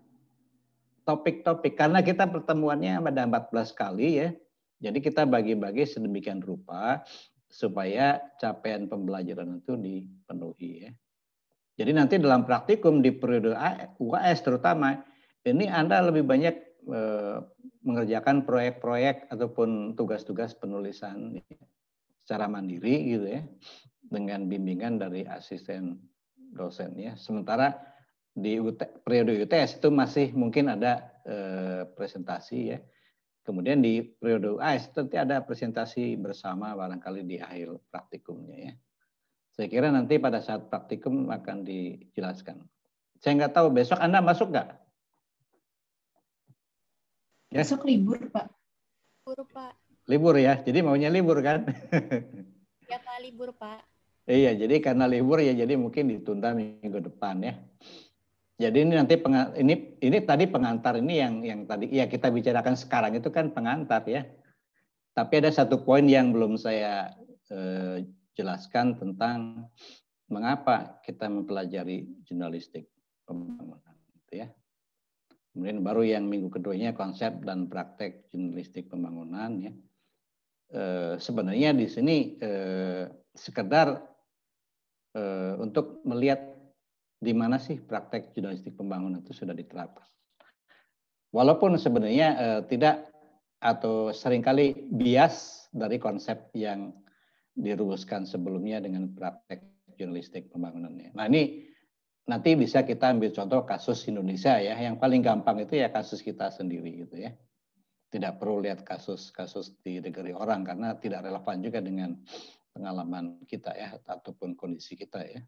topik-topik, karena kita pertemuannya ada 14 kali ya. Jadi kita bagi-bagi sedemikian rupa supaya capaian pembelajaran itu dipenuhi ya. Jadi nanti dalam praktikum di periode UAS terutama, ini Anda lebih banyak mengerjakan proyek-proyek ataupun tugas-tugas penulisan secara mandiri gitu ya, dengan bimbingan dari asisten dosen ya. Sementara di periode UTS itu masih mungkin ada presentasi ya. Kemudian di periode UAS nanti ada presentasi bersama barangkali di akhir praktikumnya ya. Saya kira nanti pada saat praktikum akan dijelaskan. Saya nggak tahu besok Anda masuk nggak? Ya? Besok libur Pak. Libur Pak. Libur ya, jadi maunya libur kan? Ya Pak, libur Pak. Iya, jadi karena libur ya, jadi mungkin ditunda minggu depan ya. Jadi ini nanti ini tadi pengantar, ini yang tadi ya kita bicarakan sekarang itu kan pengantar ya. Tapi ada satu poin yang belum saya jelaskan tentang mengapa kita mempelajari jurnalistik pembangunan gitu ya. Kemudian baru yang minggu keduanya konsep dan praktek jurnalistik pembangunan ya. Sebenarnya di sini sekedar untuk melihat di mana sih praktek jurnalistik pembangunan itu sudah diterapkan. Walaupun sebenarnya tidak atau seringkali bias dari konsep yang dirumuskan sebelumnya dengan praktek jurnalistik pembangunannya. Nah ini nanti bisa kita ambil contoh kasus Indonesia ya, yang paling gampang itu ya kasus kita sendiri gitu ya. Tidak perlu lihat kasus-kasus di negeri orang karena tidak relevan juga dengan pengalaman kita ya ataupun kondisi kita ya.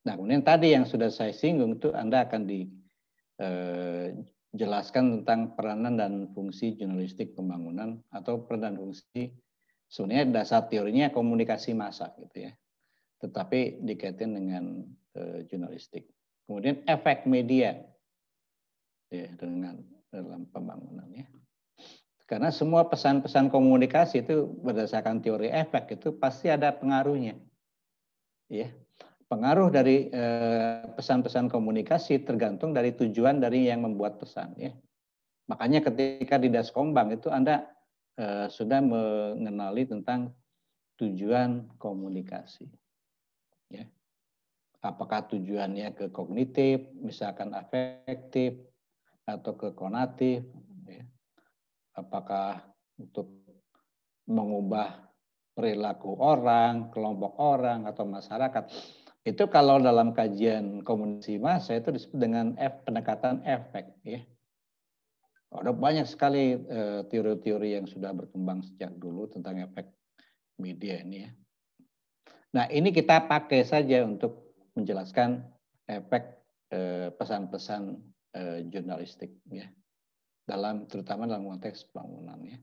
Nah, kemudian tadi yang sudah saya singgung itu Anda akan dijelaskan tentang peranan dan fungsi jurnalistik pembangunan atau peranan fungsi sebenarnya dasar teorinya komunikasi massa gitu ya. Tetapi dikaitkan dengan jurnalistik. Kemudian efek media ya dengan dalam pembangunan ya. Karena semua pesan-pesan komunikasi itu berdasarkan teori efek itu pasti ada pengaruhnya. Ya. Pengaruh dari pesan-pesan komunikasi tergantung dari tujuan dari yang membuat pesan ya. Makanya ketika di Daskombang itu Anda sudah mengenali tentang tujuan komunikasi. Ya. Apakah tujuannya ke kognitif, misalkan afektif atau ke konatif ya. Apakah untuk mengubah perilaku orang, kelompok orang, atau masyarakat. Itu kalau dalam kajian komunikasi massa itu disebut dengan pendekatan efek. Ya. Ada banyak sekali teori-teori yang sudah berkembang sejak dulu tentang efek media ini. Ya. Nah ini kita pakai saja untuk menjelaskan efek pesan-pesan jurnalistik. Ya. Terutama dalam konteks pembangunan ya.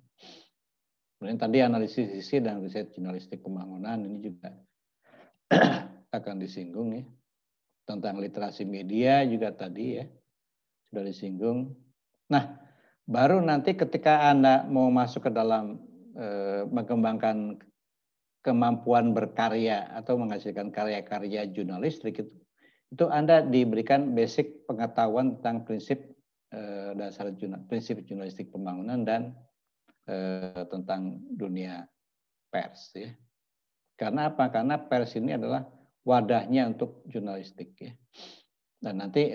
Kemudian tadi analisis sisi dan riset jurnalistik pembangunan ini juga akan disinggung ya. Tentang literasi media juga tadi ya sudah disinggung. Nah, baru nanti ketika Anda mau masuk ke dalam mengembangkan kemampuan berkarya atau menghasilkan karya-karya jurnalistik itu Anda diberikan basic pengetahuan tentang prinsip dasar prinsip jurnalistik pembangunan dan tentang dunia pers ya. Karena apa? Karena pers ini adalah wadahnya untuk jurnalistik ya. Dan nanti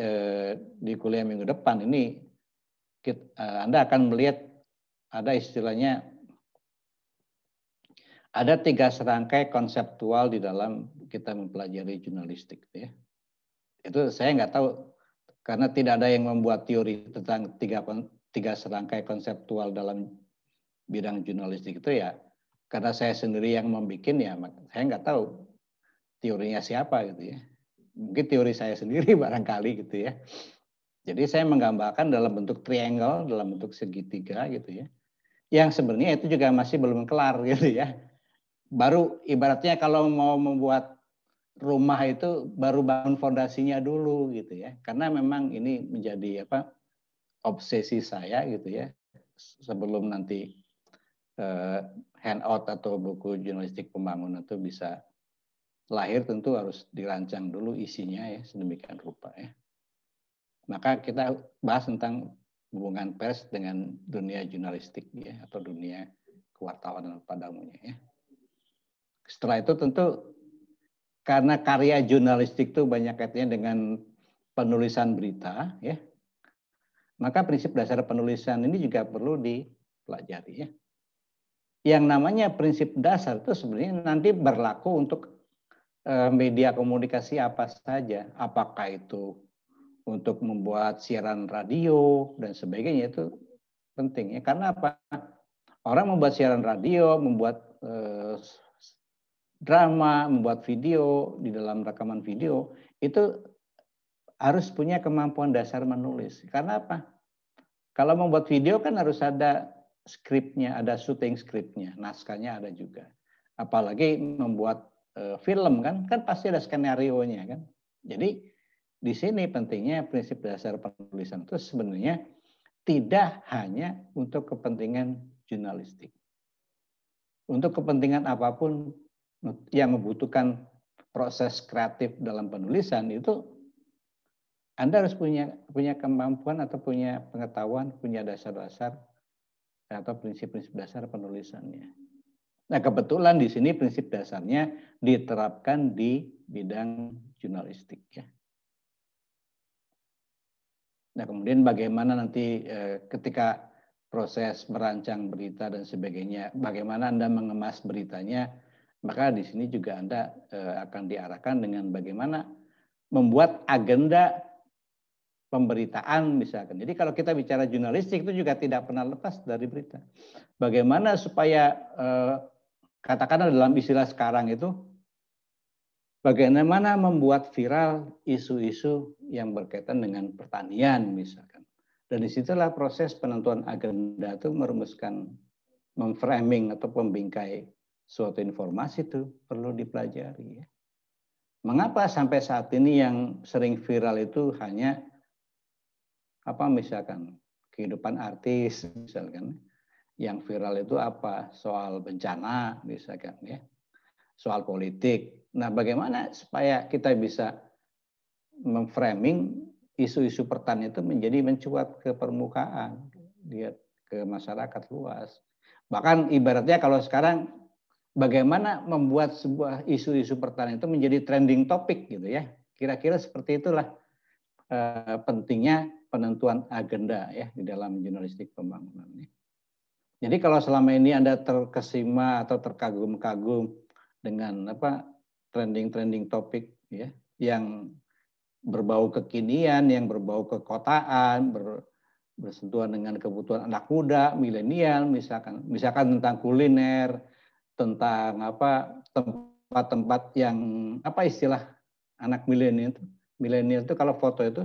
di kuliah minggu depan ini Anda akan melihat ada istilahnya ada 3 serangkai konseptual di dalam kita mempelajari jurnalistik ya. Itu saya nggak tahu karena tidak ada yang membuat teori tentang 3 serangkai konseptual dalam bidang jurnalistik itu ya. Karena saya sendiri yang membuat ya, saya nggak tahu teorinya siapa gitu ya. Mungkin teori saya sendiri barangkali gitu ya. Jadi saya menggambarkan dalam bentuk triangle, dalam bentuk segitiga gitu ya. Yang sebenarnya itu juga masih belum kelar gitu ya. Baru ibaratnya kalau mau membuat rumah itu baru bangun fondasinya dulu gitu ya. Karena memang ini menjadi obsesi saya gitu ya. Sebelum nanti handout atau buku jurnalistik pembangunan itu bisa lahir tentu harus dirancang dulu isinya ya sedemikian rupa ya. Maka kita bahas tentang hubungan pers dengan dunia jurnalistik ya atau dunia kewartawanan pada umumnya ya. Setelah itu tentu karena karya jurnalistik itu banyak kaitannya dengan penulisan berita ya. Maka prinsip dasar penulisan ini juga perlu dipelajari ya. Yang namanya prinsip dasar itu sebenarnya nanti berlaku untuk media komunikasi apa saja. Apakah itu untuk membuat siaran radio dan sebagainya itu penting ya. Karena apa? Orang membuat siaran radio, membuat drama, membuat video di dalam rekaman video itu harus punya kemampuan dasar menulis. Karena apa? Kalau membuat video kan harus ada skripnya, ada syuting skripnya, naskahnya ada juga. Apalagi membuat film kan pasti ada skenario-nya kan. Jadi di sini pentingnya prinsip dasar penulisan itu sebenarnya tidak hanya untuk kepentingan jurnalistik. Untuk kepentingan apapun yang membutuhkan proses kreatif dalam penulisan itu Anda harus punya kemampuan atau punya pengetahuan, punya dasar-dasar atau prinsip-prinsip dasar penulisannya. Nah, kebetulan di sini prinsip dasarnya diterapkan di bidang jurnalistik ya. Nah, kemudian bagaimana nanti ketika proses merancang berita dan sebagainya, bagaimana Anda mengemas beritanya, maka di sini juga Anda akan diarahkan dengan bagaimana membuat agenda pemberitaan misalkan. Jadi kalau kita bicara jurnalistik itu juga tidak pernah lepas dari berita. Bagaimana supaya katakanlah dalam istilah sekarang itu bagaimana membuat viral isu-isu yang berkaitan dengan pertanian misalkan. Dan disitulah proses penentuan agenda itu merumuskan, memframing atau membingkai suatu informasi itu perlu dipelajari. Mengapa sampai saat ini yang sering viral itu hanya apa misalkan kehidupan artis misalkan, yang viral itu apa soal bencana misalkan ya, soal politik. Nah, bagaimana supaya kita bisa memframing isu-isu pertanian itu menjadi mencuat ke permukaan, lihat ke masyarakat luas. Bahkan ibaratnya kalau sekarang bagaimana membuat sebuah isu-isu pertanian itu menjadi trending topik gitu ya. Kira-kira seperti itulah pentingnya penentuan agenda ya di dalam jurnalistik pembangunan. Jadi kalau selama ini Anda terkesima atau terkagum-kagum dengan apa trending topik ya yang berbau kekinian, yang berbau kekotaan, bersentuhan dengan kebutuhan anak muda, milenial, misalkan tentang kuliner, tentang apa tempat-tempat yang apa istilah anak milenial itu kalau foto itu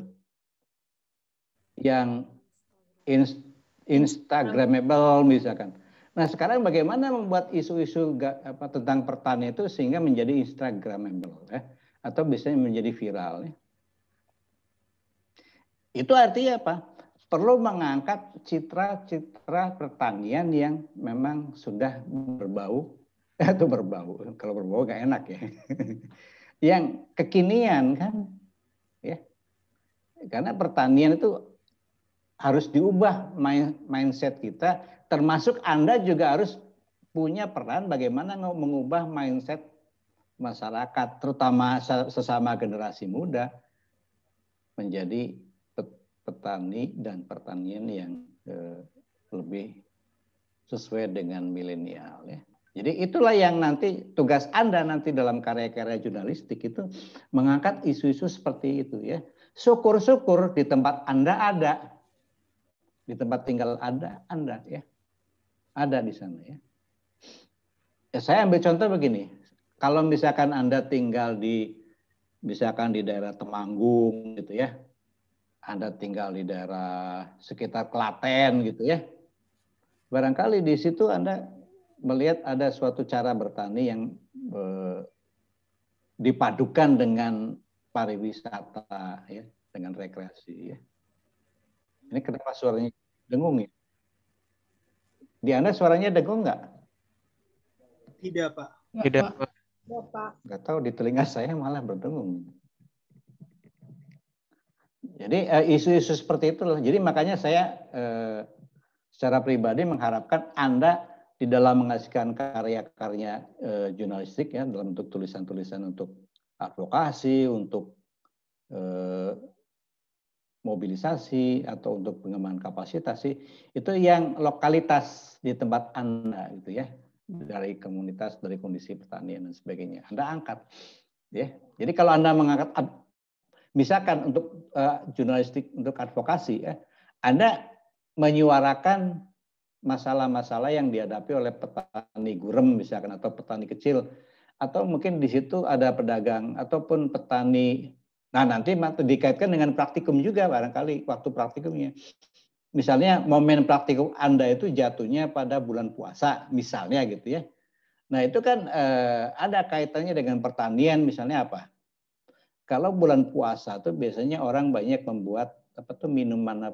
yang Instagramable misalkan. Nah sekarang bagaimana membuat isu-isu tentang pertanian itu sehingga menjadi Instagramable ya, atau biasanya menjadi viral ya. Itu artinya apa? Perlu mengangkat citra-citra pertanian yang memang sudah berbau atau berbau. Kalau berbau nggak enak ya. Yang kekinian kan ya. Karena pertanian itu harus diubah mindset kita, termasuk Anda juga harus punya peran bagaimana mengubah mindset masyarakat, terutama sesama generasi muda, menjadi petani dan pertanian yang lebih sesuai dengan milenial. Ya. Jadi itulah yang nanti tugas Anda nanti dalam karya-karya jurnalistik itu mengangkat isu-isu seperti itu ya. Syukur-syukur di tempat Anda ada. Di tempat tinggal Anda ya. Ada di sana ya. Ya saya ambil contoh begini. Kalau misalkan Anda tinggal misalkan di daerah Temanggung gitu ya. Anda tinggal di daerah sekitar Klaten gitu ya. Barangkali di situ Anda melihat ada suatu cara bertani yang dipadukan dengan pariwisata ya, dengan rekreasi ya. Ini kenapa suaranya dengung ya? Di Anda suaranya dengung nggak? Tidak, Pak. Tidak, Pak. Nggak tahu, di telinga saya malah berdengung. Jadi isu-isu seperti itu loh. Jadi makanya saya secara pribadi mengharapkan Anda di dalam menghasilkan karya-karya jurnalistik ya, dalam bentuk tulisan-tulisan untuk advokasi, untuk mobilisasi atau untuk pengembangan kapasitas itu yang lokalitas di tempat Anda gitu ya, dari komunitas, dari kondisi pertanian dan sebagainya Anda angkat ya. Jadi kalau Anda mengangkat misalkan untuk jurnalistik untuk advokasi ya, Anda menyuarakan masalah-masalah yang dihadapi oleh petani gurem misalkan atau petani kecil, atau mungkin di situ ada pedagang ataupun petani. Nah nanti dikaitkan dengan praktikum juga barangkali waktu praktikumnya. Misalnya momen praktikum Anda itu jatuhnya pada bulan puasa misalnya gitu ya. Nah itu kan ada kaitannya dengan pertanian misalnya apa? Kalau bulan puasa tuh biasanya orang banyak membuat minuman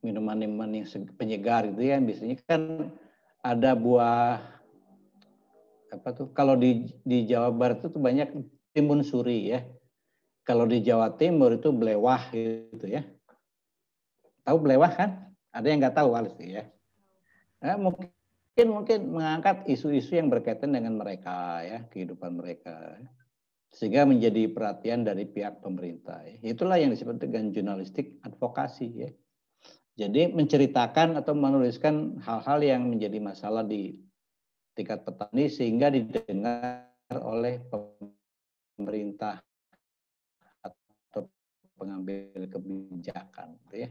minuman yang penyegar gitu ya. Biasanya kan ada buah kalau di Jawa Barat itu banyak timun suri ya. Kalau di Jawa Timur itu belewah gitu ya. Tahu belewah kan? Ada yang nggak tahu pasti ya. Nah, mungkin mengangkat isu-isu yang berkaitan dengan mereka ya, kehidupan mereka. Sehingga menjadi perhatian dari pihak pemerintah. Itulah yang disebut dengan jurnalistik advokasi ya. Jadi menceritakan atau menuliskan hal-hal yang menjadi masalah di tingkat petani sehingga didengar oleh pemerintah atau pengambil kebijakan, gitu ya.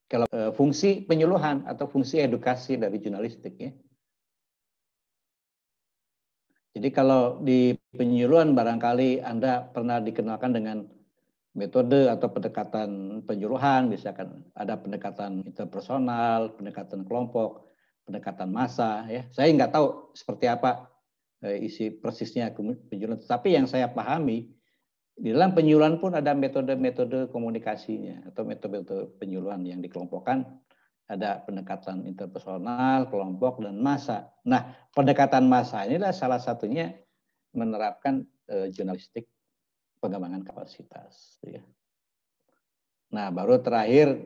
Kalau fungsi penyuluhan atau fungsi edukasi dari jurnalistik ya. Jadi kalau di penyuluhan barangkali Anda pernah dikenalkan dengan metode atau pendekatan penyuluhan, misalkan ada pendekatan interpersonal, pendekatan kelompok, pendekatan massa ya. Saya nggak tahu seperti apa isi persisnya penyuluhan, tapi yang saya pahami di dalam penyuluhan pun ada metode-metode komunikasinya atau metode-metode penyuluhan yang dikelompokkan. Ada pendekatan interpersonal, kelompok, dan massa. Nah, pendekatan massa inilah salah satunya menerapkan jurnalistik pengembangan kapasitas. Ya. Nah, baru terakhir,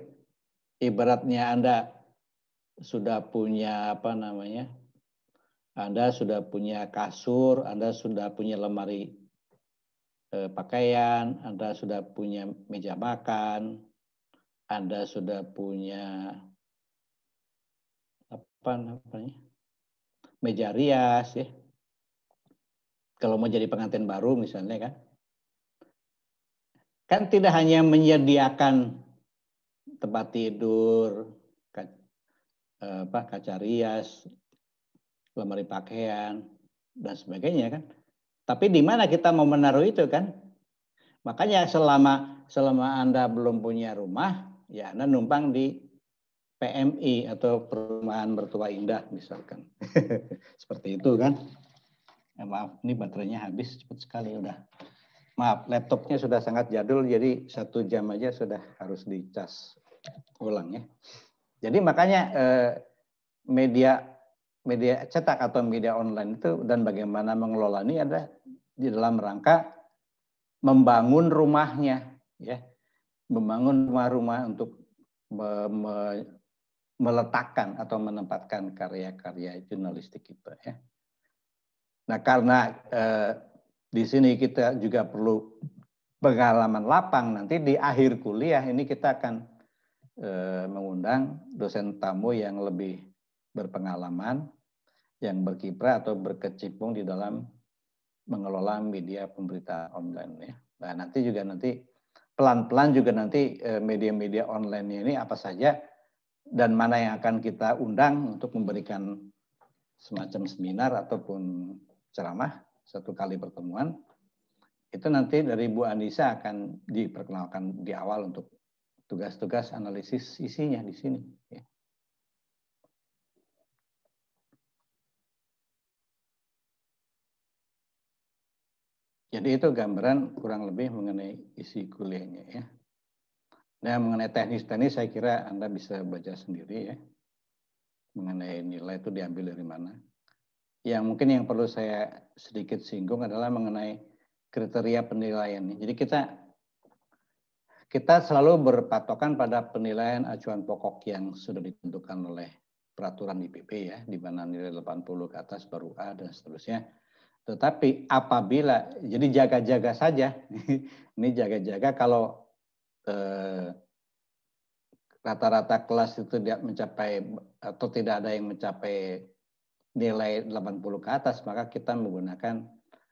ibaratnya Anda sudah punya apa namanya? Anda sudah punya kasur, Anda sudah punya lemari pakaian, Anda sudah punya meja makan, Anda sudah punya apa namanya, meja rias ya. Kalau mau jadi pengantin baru misalnya kan tidak hanya menyediakan tempat tidur, kaca rias, lemari pakaian dan sebagainya kan. Tapi di mana kita mau menaruh itu kan? Makanya selama Anda belum punya rumah, ya Anda numpang di PMI atau Perumahan Mertua Indah misalkan. Seperti itu kan. Ya, maaf, ini baterainya habis cepat sekali udah. Maaf, laptopnya sudah sangat jadul, jadi 1 jam aja sudah harus dicas ulang ya. Jadi makanya media cetak atau media online itu dan bagaimana mengelola ini ada di dalam rangka membangun rumahnya, ya, membangun rumah-rumah untuk meletakkan atau menempatkan karya-karya jurnalistik kita ya. Nah karena di sini kita juga perlu pengalaman lapang, nanti di akhir kuliah ini kita akan mengundang dosen tamu yang lebih berpengalaman, yang berkiprah atau berkecimpung di dalam mengelola media pemberitaan online ya. Nah nanti pelan-pelan juga nanti media-media online ini apa saja dan mana yang akan kita undang untuk memberikan semacam seminar ataupun ceramah 1 kali pertemuan, itu nanti dari Bu Anissa akan diperkenalkan di awal untuk tugas-tugas analisis isinya di sini. Ya. Jadi itu gambaran kurang lebih mengenai isi kuliahnya ya. Nah mengenai teknis-teknis saya kira Anda bisa baca sendiri ya. Mengenai nilai itu diambil dari mana. Yang mungkin yang perlu saya sedikit singgung adalah mengenai kriteria penilaian. Jadi kita selalu berpatokan pada penilaian acuan pokok yang sudah ditentukan oleh peraturan IPB ya, di mana nilai 80 ke atas baru A dan seterusnya. Tetapi apabila, jadi jaga-jaga saja, ini jaga-jaga kalau rata-rata kelas itu tidak mencapai atau tidak ada yang mencapai nilai 80 ke atas, maka kita menggunakan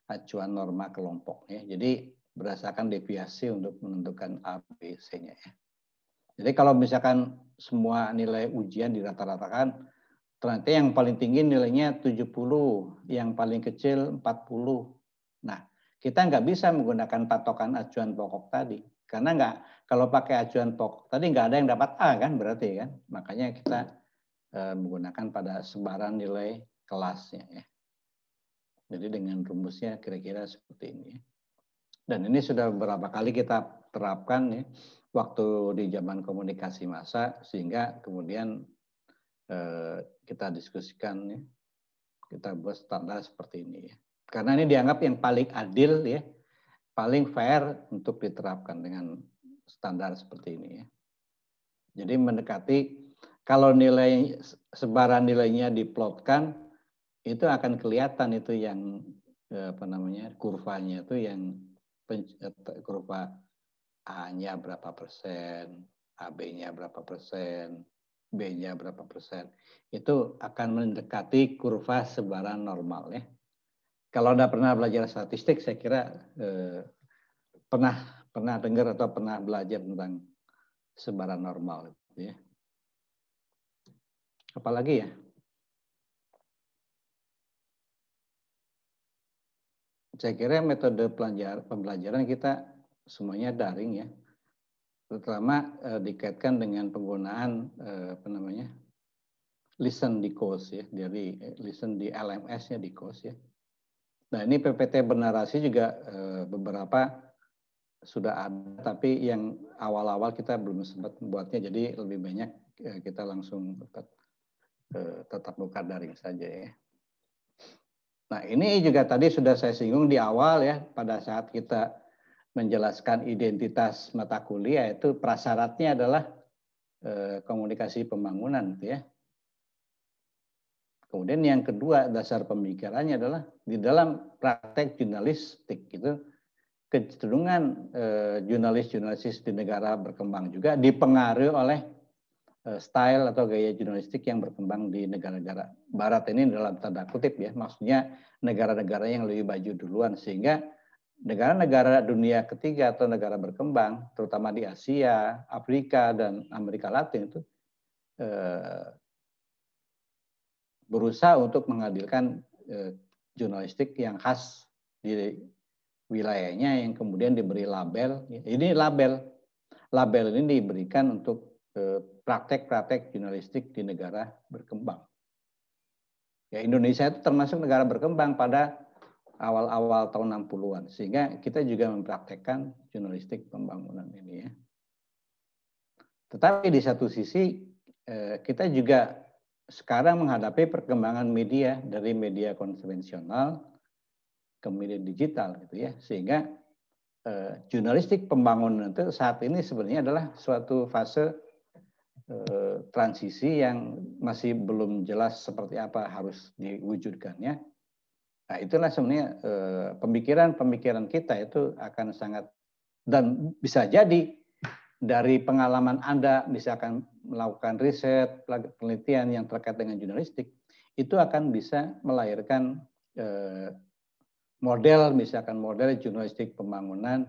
acuan norma kelompok ya. Jadi berdasarkan deviasi untuk menentukan A, B, C-nya ya. Jadi kalau misalkan semua nilai ujian dirata-ratakan, ternyata yang paling tinggi nilainya 70, yang paling kecil 40. Nah, kita nggak bisa menggunakan patokan acuan pokok tadi. Karena kalau pakai acuan pokok tadi nggak ada yang dapat A kan berarti kan. Makanya kita menggunakan pada sebaran nilai kelasnya ya. Jadi dengan rumusnya kira-kira seperti ini. Dan ini sudah beberapa kali kita terapkan ya, waktu di zaman komunikasi massa, sehingga kemudian kita diskusikan ya, kita buat standar seperti ini ya. Karena ini dianggap yang paling adil ya, paling fair untuk diterapkan dengan standar seperti ini ya. Jadi mendekati kalau nilai sebaran nilainya diplotkan itu akan kelihatan itu yang kurvanya itu yang kurva A-nya berapa persen, AB-nya berapa persen, B-nya berapa persen. Itu akan mendekati kurva sebaran normal ya. Kalau Anda pernah belajar statistik, saya kira pernah dengar atau pernah belajar tentang sebaran normal, gitu ya. Apalagi ya? Saya kira metode pembelajaran kita semuanya daring ya, terutama dikaitkan dengan penggunaan listen di course ya, dari listen di LMS-nya di course ya. Nah ini PPT bernarasi juga beberapa sudah ada, tapi yang awal-awal kita belum sempat membuatnya, jadi lebih banyak kita langsung tetap muka daring saja ya. Nah ini juga tadi sudah saya singgung di awal ya, pada saat kita menjelaskan identitas mata kuliah itu prasyaratnya adalah komunikasi pembangunan gitu ya. Kemudian yang kedua dasar pemikirannya adalah di dalam praktek jurnalistik itu kecenderungan jurnalis-jurnalis di negara berkembang juga dipengaruhi oleh style atau gaya jurnalistik yang berkembang di negara-negara barat ini dalam tanda kutip ya, maksudnya negara-negara yang lebih maju duluan, sehingga negara-negara dunia ketiga atau negara berkembang terutama di Asia, Afrika dan Amerika Latin itu berusaha untuk menghadirkan jurnalistik yang khas di wilayahnya yang kemudian diberi label. Ini label ini diberikan untuk praktek-praktek jurnalistik di negara berkembang. Ya, Indonesia itu termasuk negara berkembang pada awal-awal tahun 60-an, sehingga kita juga mempraktekkan jurnalistik pembangunan ini ya. Tetapi di satu sisi kita juga sekarang menghadapi perkembangan media dari media konvensional ke media digital gitu ya, sehingga jurnalistik pembangunan itu saat ini sebenarnya adalah suatu fase transisi yang masih belum jelas seperti apa harus diwujudkannya. Nah itulah sebenarnya pemikiran kita itu akan sangat, dan bisa jadi dari pengalaman Anda misalkan melakukan riset, penelitian yang terkait dengan jurnalistik, itu akan bisa melahirkan misalkan model jurnalistik pembangunan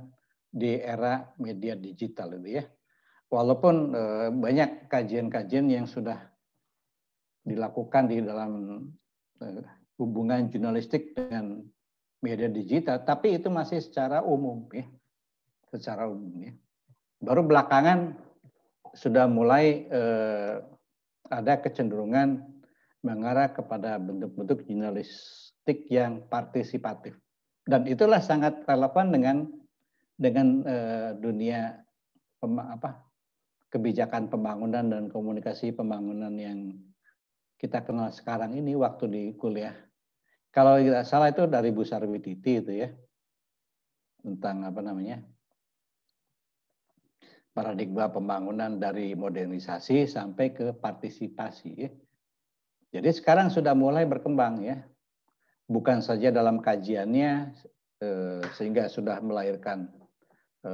di era media digital itu ya. Walaupun banyak kajian-kajian yang sudah dilakukan di dalam hubungan jurnalistik dengan media digital, tapi itu masih secara umum ya. Secara umum ya. Baru belakangan sudah mulai ada kecenderungan mengarah kepada bentuk-bentuk jurnalistik yang partisipatif, dan itulah sangat relevan dengan dunia kebijakan pembangunan dan komunikasi pembangunan yang kita kenal sekarang ini waktu di kuliah. Kalau tidak salah itu dari Bu Sarwititi itu ya, tentang paradigma pembangunan dari modernisasi sampai ke partisipasi ya. Jadi sekarang sudah mulai berkembang ya, bukan saja dalam kajiannya sehingga sudah melahirkan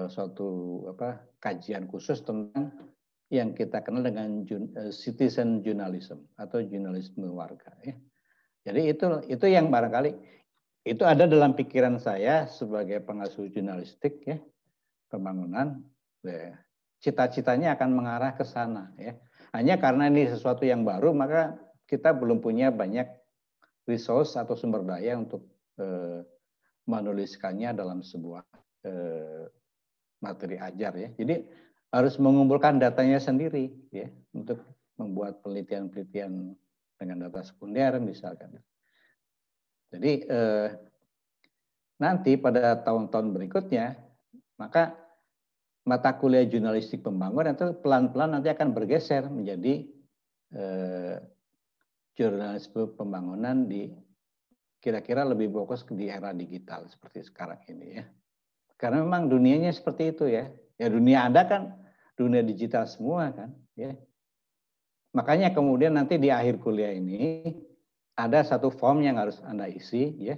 suatu kajian khusus tentang yang kita kenal dengan citizen journalism atau jurnalisme warga ya. Jadi itu yang barangkali itu ada dalam pikiran saya sebagai pengasuh jurnalistik ya, pembangunan. Cita-citanya akan mengarah ke sana ya. Hanya karena ini sesuatu yang baru, maka kita belum punya banyak resource atau sumber daya untuk menuliskannya dalam sebuah materi ajar ya. Jadi harus mengumpulkan datanya sendiri ya, untuk membuat penelitian-penelitian dengan data sekunder misalkan. Jadi nanti pada tahun-tahun berikutnya, maka mata kuliah jurnalistik pembangunan itu pelan-pelan nanti akan bergeser menjadi jurnalisme pembangunan di kira-kira lebih fokus di era digital seperti sekarang ini ya. Karena memang dunianya seperti itu ya. Ya dunia Anda kan dunia digital semua kan ya. Makanya kemudian nanti di akhir kuliah ini ada satu form yang harus Anda isi ya,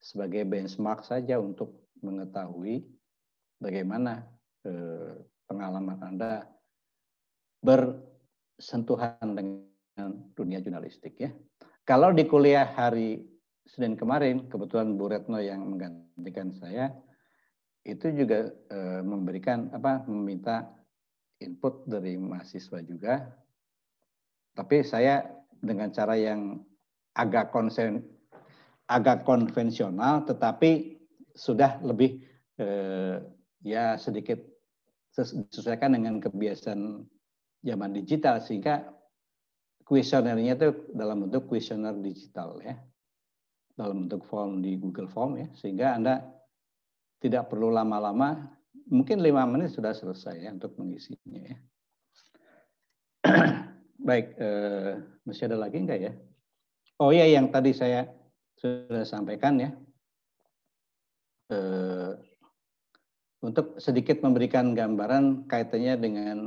sebagai benchmark saja untuk mengetahui bagaimana pengalaman Anda bersentuhan dengan dunia jurnalistik ya. Kalau di kuliah hari Senin kemarin, kebetulan Bu Retno yang menggantikan saya, itu juga meminta input dari mahasiswa juga. Tapi saya dengan cara yang agak konvensional, tetapi sudah lebih ya sedikit disesuaikan dengan kebiasaan zaman digital, sehingga kuesionernya itu dalam bentuk kuesioner digital ya, dalam bentuk form di Google Form ya, sehingga Anda tidak perlu lama-lama, mungkin 5 menit sudah selesai ya untuk mengisinya ya. Baik, masih ada lagi enggak ya? Oh ya, yang tadi saya sudah sampaikan ya, untuk sedikit memberikan gambaran kaitannya dengan,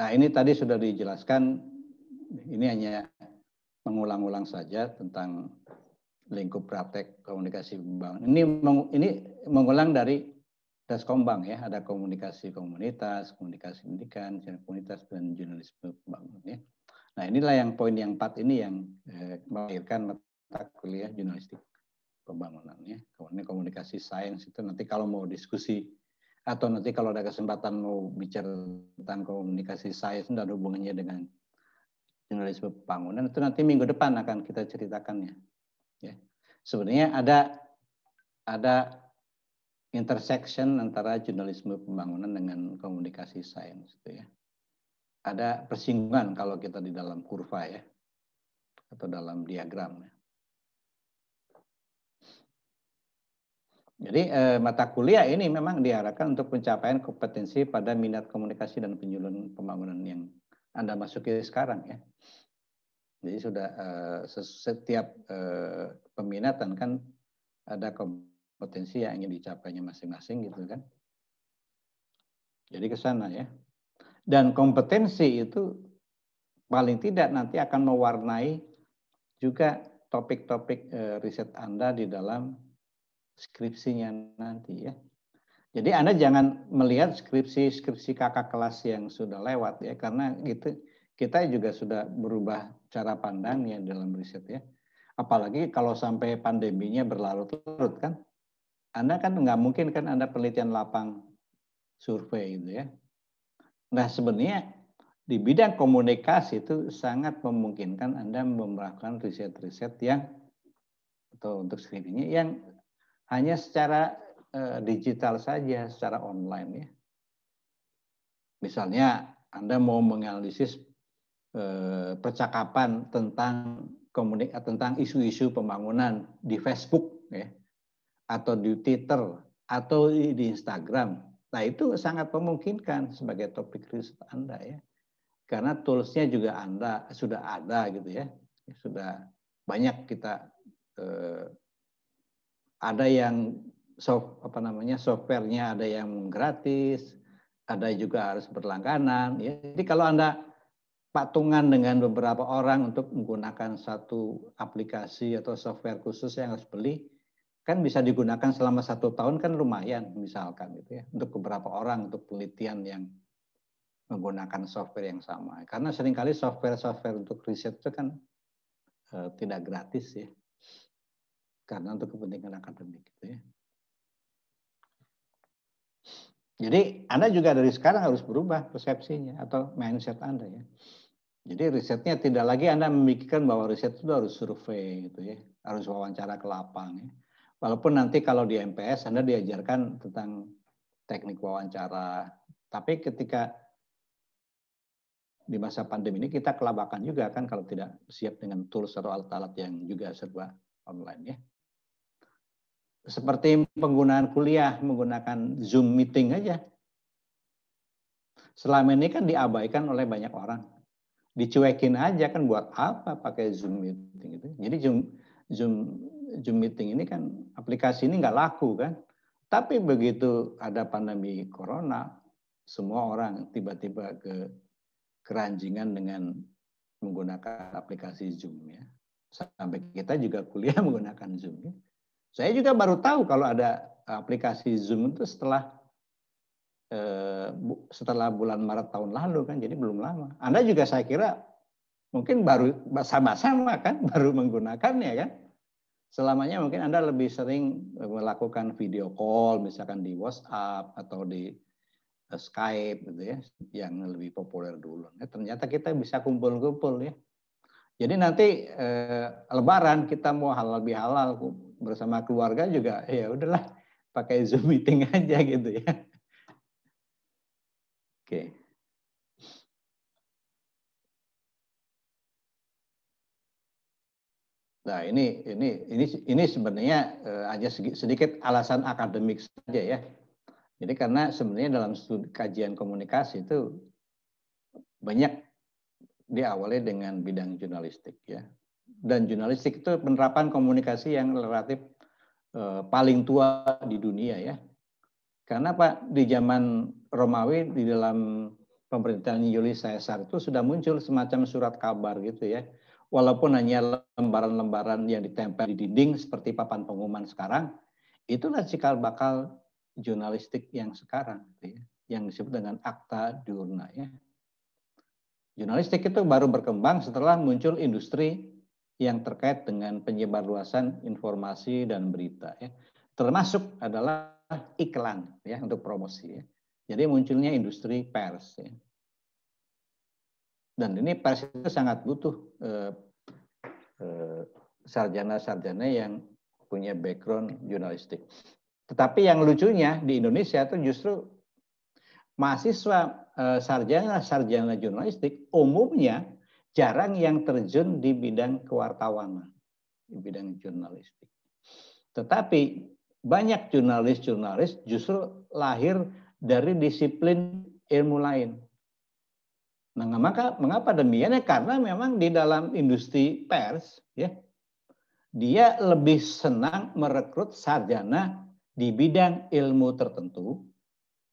nah ini tadi sudah dijelaskan, ini hanya mengulang-ulang saja tentang lingkup praktek komunikasi pembangunan. Ini mengulang dari Daskombang ya, ada komunikasi komunitas, komunikasi pendidikan, komunitas dan jurnalisme pembangunan ya. Nah inilah yang poin yang 4 ini yang melahirkan mata kuliah jurnalistik pembangunan ya. Kemudian komunikasi sains itu nanti kalau mau diskusi atau nanti kalau ada kesempatan mau bicara tentang komunikasi sains dan hubungannya dengan jurnalisme pembangunan itu nanti minggu depan akan kita ceritakannya. Ya. Sebenarnya ada intersection antara jurnalisme pembangunan dengan komunikasi sains itu ya. Ada persinggungan kalau kita di dalam kurva ya atau dalam diagram ya. Jadi mata kuliah ini memang diarahkan untuk pencapaian kompetensi pada minat komunikasi dan penyuluhan pembangunan yang Anda masuki sekarang ya. Jadi sudah setiap peminatan kan ada kompetensi yang ingin dicapainya masing-masing gitu kan. Jadi ke sana ya. Dan kompetensi itu paling tidak nanti akan mewarnai juga topik-topik riset Anda di dalam skripsinya nanti ya. Jadi Anda jangan melihat skripsi kakak kelas yang sudah lewat ya, karena gitu kita juga sudah berubah cara pandangnya dalam riset ya. Apalagi kalau sampai pandeminya berlarut-larut kan, Anda kan nggak mungkin kan Anda penelitian lapang survei gitu ya. Nah sebenarnya di bidang komunikasi itu sangat memungkinkan Anda melakukan riset-riset yang atau untuk skripsinya yang hanya secara digital saja, secara online ya. Misalnya Anda mau menganalisis percakapan tentang isu-isu pembangunan di Facebook ya, atau di Twitter atau di Instagram. Nah itu sangat memungkinkan sebagai topik riset Anda ya, karena toolsnya juga Anda sudah ada gitu ya, sudah banyak kita ada yang softwarenya ada yang gratis, ada juga harus berlangganan. Ya. Jadi kalau Anda patungan dengan beberapa orang untuk menggunakan satu aplikasi atau software khusus yang harus beli, kan bisa digunakan selama 1 tahun kan lumayan misalkan gitu ya, untuk beberapa orang untuk penelitian yang menggunakan software yang sama. Karena seringkali software untuk riset itu kan tidak gratis ya, karena untuk kepentingan akademik gitu ya. Jadi Anda juga dari sekarang harus berubah persepsinya atau mindset Anda ya. Jadi risetnya tidak lagi Anda memikirkan bahwa riset itu harus survei gitu ya, harus wawancara ke lapang ya. Walaupun nanti kalau di MPS Anda diajarkan tentang teknik wawancara, tapi ketika di masa pandemi ini kita kelabakan juga kan kalau tidak siap dengan tools atau alat-alat yang juga serba online ya. Seperti penggunaan kuliah menggunakan Zoom meeting aja. Selama ini kan diabaikan oleh banyak orang. Dicuekin aja kan, buat apa pakai Zoom meeting itu. Jadi Zoom meeting ini kan aplikasi ini nggak laku kan. Tapi begitu ada pandemi corona, semua orang tiba-tiba keranjingan dengan menggunakan aplikasi Zoom ya. Sampai kita juga kuliah menggunakan Zoom ya. Saya juga baru tahu kalau ada aplikasi Zoom itu setelah bulan Maret tahun lalu kan, jadi belum lama. Anda juga saya kira mungkin baru sama-sama kan, baru menggunakannya kan. Selamanya mungkin Anda lebih sering melakukan video call, misalkan di WhatsApp atau di Skype gitu ya, yang lebih populer dulu. Ternyata kita bisa kumpul-kumpul ya. Jadi nanti Lebaran kita mau halal bihalal bersama keluarga juga, ya udahlah pakai Zoom meeting aja gitu ya. Oke. Nah ini sebenarnya hanya sedikit alasan akademik saja ya. Jadi karena sebenarnya dalam studi kajian komunikasi itu banyak diawali dengan bidang jurnalistik ya. Dan jurnalistik itu penerapan komunikasi yang relatif paling tua di dunia ya. Karena Pak di zaman Romawi di dalam pemerintahan Julius Caesar itu sudah muncul semacam surat kabar gitu ya. Walaupun hanya lembaran-lembaran yang ditempel di dinding seperti papan pengumuman sekarang, itulah cikal bakal jurnalistik yang sekarang, gitu ya, yang disebut dengan akta diurna. Ya. Jurnalistik itu baru berkembang setelah muncul industri yang terkait dengan penyebarluasan informasi dan berita. Ya. Termasuk adalah iklan ya untuk promosi. Ya. Jadi munculnya industri pers. Ya. Dan ini pers itu sangat butuh sarjana-sarjana yang punya background jurnalistik. Tetapi yang lucunya di Indonesia itu justru mahasiswa sarjana jurnalistik umumnya jarang yang terjun di bidang kewartawanan, di bidang jurnalistik. Tetapi banyak jurnalis-jurnalis justru lahir dari disiplin ilmu lain. Nah, mengapa demikian? Karena memang di dalam industri pers, ya, dia lebih senang merekrut sarjana di bidang ilmu tertentu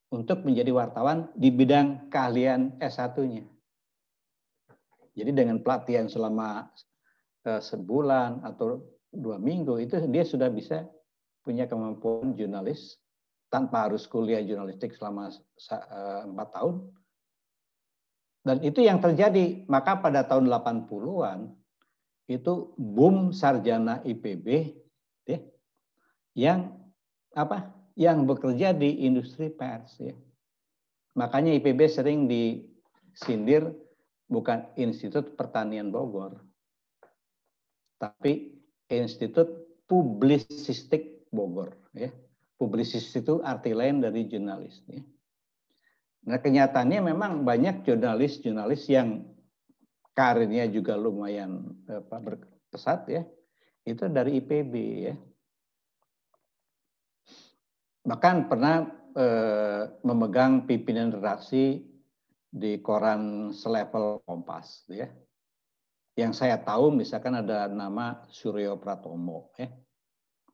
untuk menjadi wartawan di bidang keahlian S1-nya. Jadi dengan pelatihan selama sebulan atau 2 minggu itu dia sudah bisa punya kemampuan jurnalis tanpa harus kuliah jurnalistik selama 4 tahun. Dan itu yang terjadi. Maka pada tahun 80-an itu boom sarjana IPB ya, yang bekerja di industri pers. Ya. Makanya IPB sering disindir bukan Institut Pertanian Bogor, tapi Institut Publisistik Bogor. Ya. Publisistik itu arti lain dari jurnalis. Ya. Nah kenyataannya memang banyak jurnalis-jurnalis yang karirnya juga lumayan berpesat ya, itu dari IPB ya. Bahkan pernah memegang pimpinan redaksi di koran selevel Kompas ya. Yang saya tahu misalkan ada nama Suryo Pratomo ya.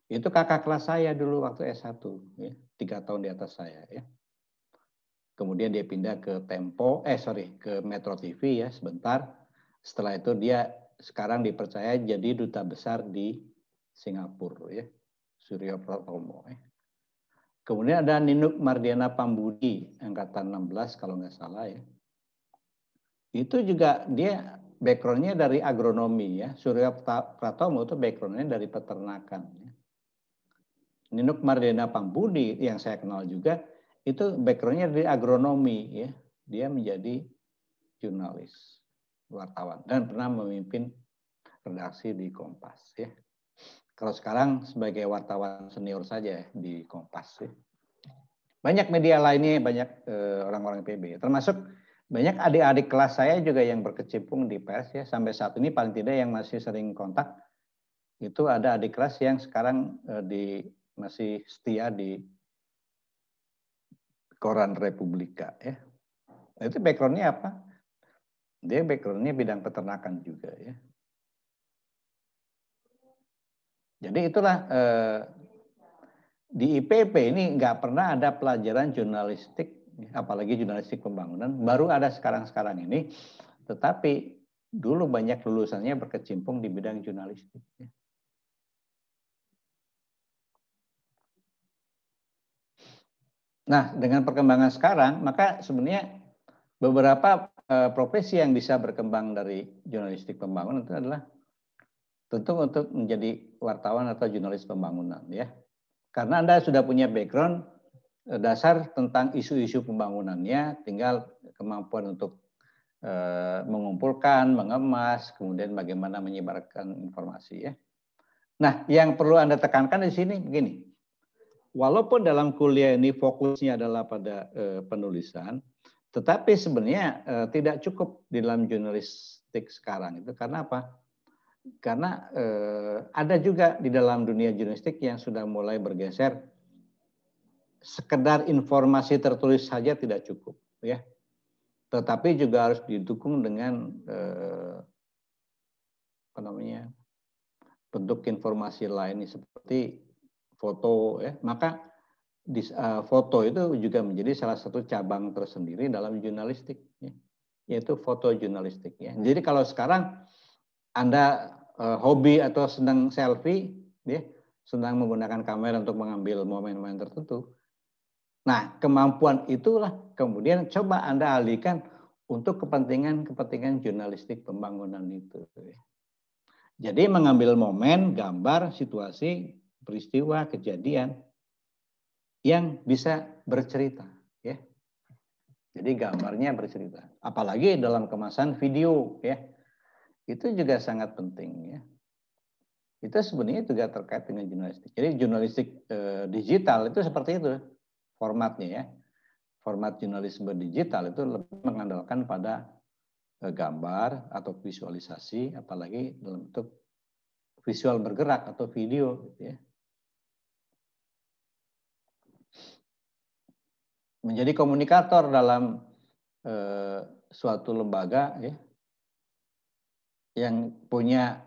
Itu kakak kelas saya dulu waktu S1 ya, 3 tahun di atas saya ya. Kemudian dia pindah ke ke Metro TV ya sebentar. Setelah itu dia sekarang dipercaya jadi duta besar di Singapura ya. Suryo Pratomo ya. Kemudian ada Ninuk Mardiana Pambudi angkatan 16 kalau nggak salah ya. Itu juga dia backgroundnya dari agronomi ya. Suryo Pratomo itu backgroundnya dari peternakan ya. Ninuk Mardiana Pambudi yang saya kenal juga itu backgroundnya dari agronomi ya, dia menjadi jurnalis wartawan dan pernah memimpin redaksi di Kompas ya. Kalau sekarang sebagai wartawan senior saja di Kompas ya. Banyak media lainnya, banyak orang-orang PB, termasuk banyak adik-adik kelas saya juga yang berkecimpung di pers ya. Sampai saat ini paling tidak yang masih sering kontak itu ada adik kelas yang sekarang masih setia di Koran Republika ya. Itu backgroundnya apa? Dia backgroundnya bidang peternakan juga ya. Jadi itulah di IPB ini nggak pernah ada pelajaran jurnalistik, apalagi jurnalistik pembangunan. Baru ada sekarang ini. Tetapi dulu banyak lulusannya berkecimpung di bidang jurnalistik. Ya. Nah, dengan perkembangan sekarang, maka sebenarnya beberapa profesi yang bisa berkembang dari jurnalistik pembangunan itu adalah tentu untuk menjadi wartawan atau jurnalis pembangunan ya. Karena Anda sudah punya background dasar tentang isu-isu pembangunannya, tinggal kemampuan untuk mengumpulkan, mengemas, kemudian bagaimana menyebarkan informasi ya. Nah, yang perlu Anda tekankan di sini begini. Walaupun dalam kuliah ini fokusnya adalah pada penulisan, tetapi sebenarnya tidak cukup di dalam jurnalistik sekarang itu. Karena apa? Karena ada juga di dalam dunia jurnalistik yang sudah mulai bergeser. Sekedar informasi tertulis saja tidak cukup, ya. Tetapi juga harus didukung dengan bentuk informasi lain seperti foto, ya. Maka foto itu juga menjadi salah satu cabang tersendiri dalam jurnalistik, ya, yaitu foto jurnalistik. Ya. Jadi kalau sekarang Anda hobi atau sedang selfie, ya, sedang menggunakan kamera untuk mengambil momen-momen tertentu, nah kemampuan itulah kemudian coba Anda alihkan untuk kepentingan jurnalistik pembangunan itu. Ya. Jadi mengambil momen, gambar, situasi, peristiwa, kejadian yang bisa bercerita, ya. Jadi gambarnya bercerita, apalagi dalam kemasan video, ya. Itu juga sangat penting, ya. Itu sebenarnya juga terkait dengan jurnalistik. Jadi jurnalistik digital itu seperti itu formatnya, ya. Format jurnalisme digital itu lebih mengandalkan pada gambar atau visualisasi, apalagi dalam bentuk visual bergerak atau video, gitu ya. Menjadi komunikator dalam suatu lembaga, ya, yang punya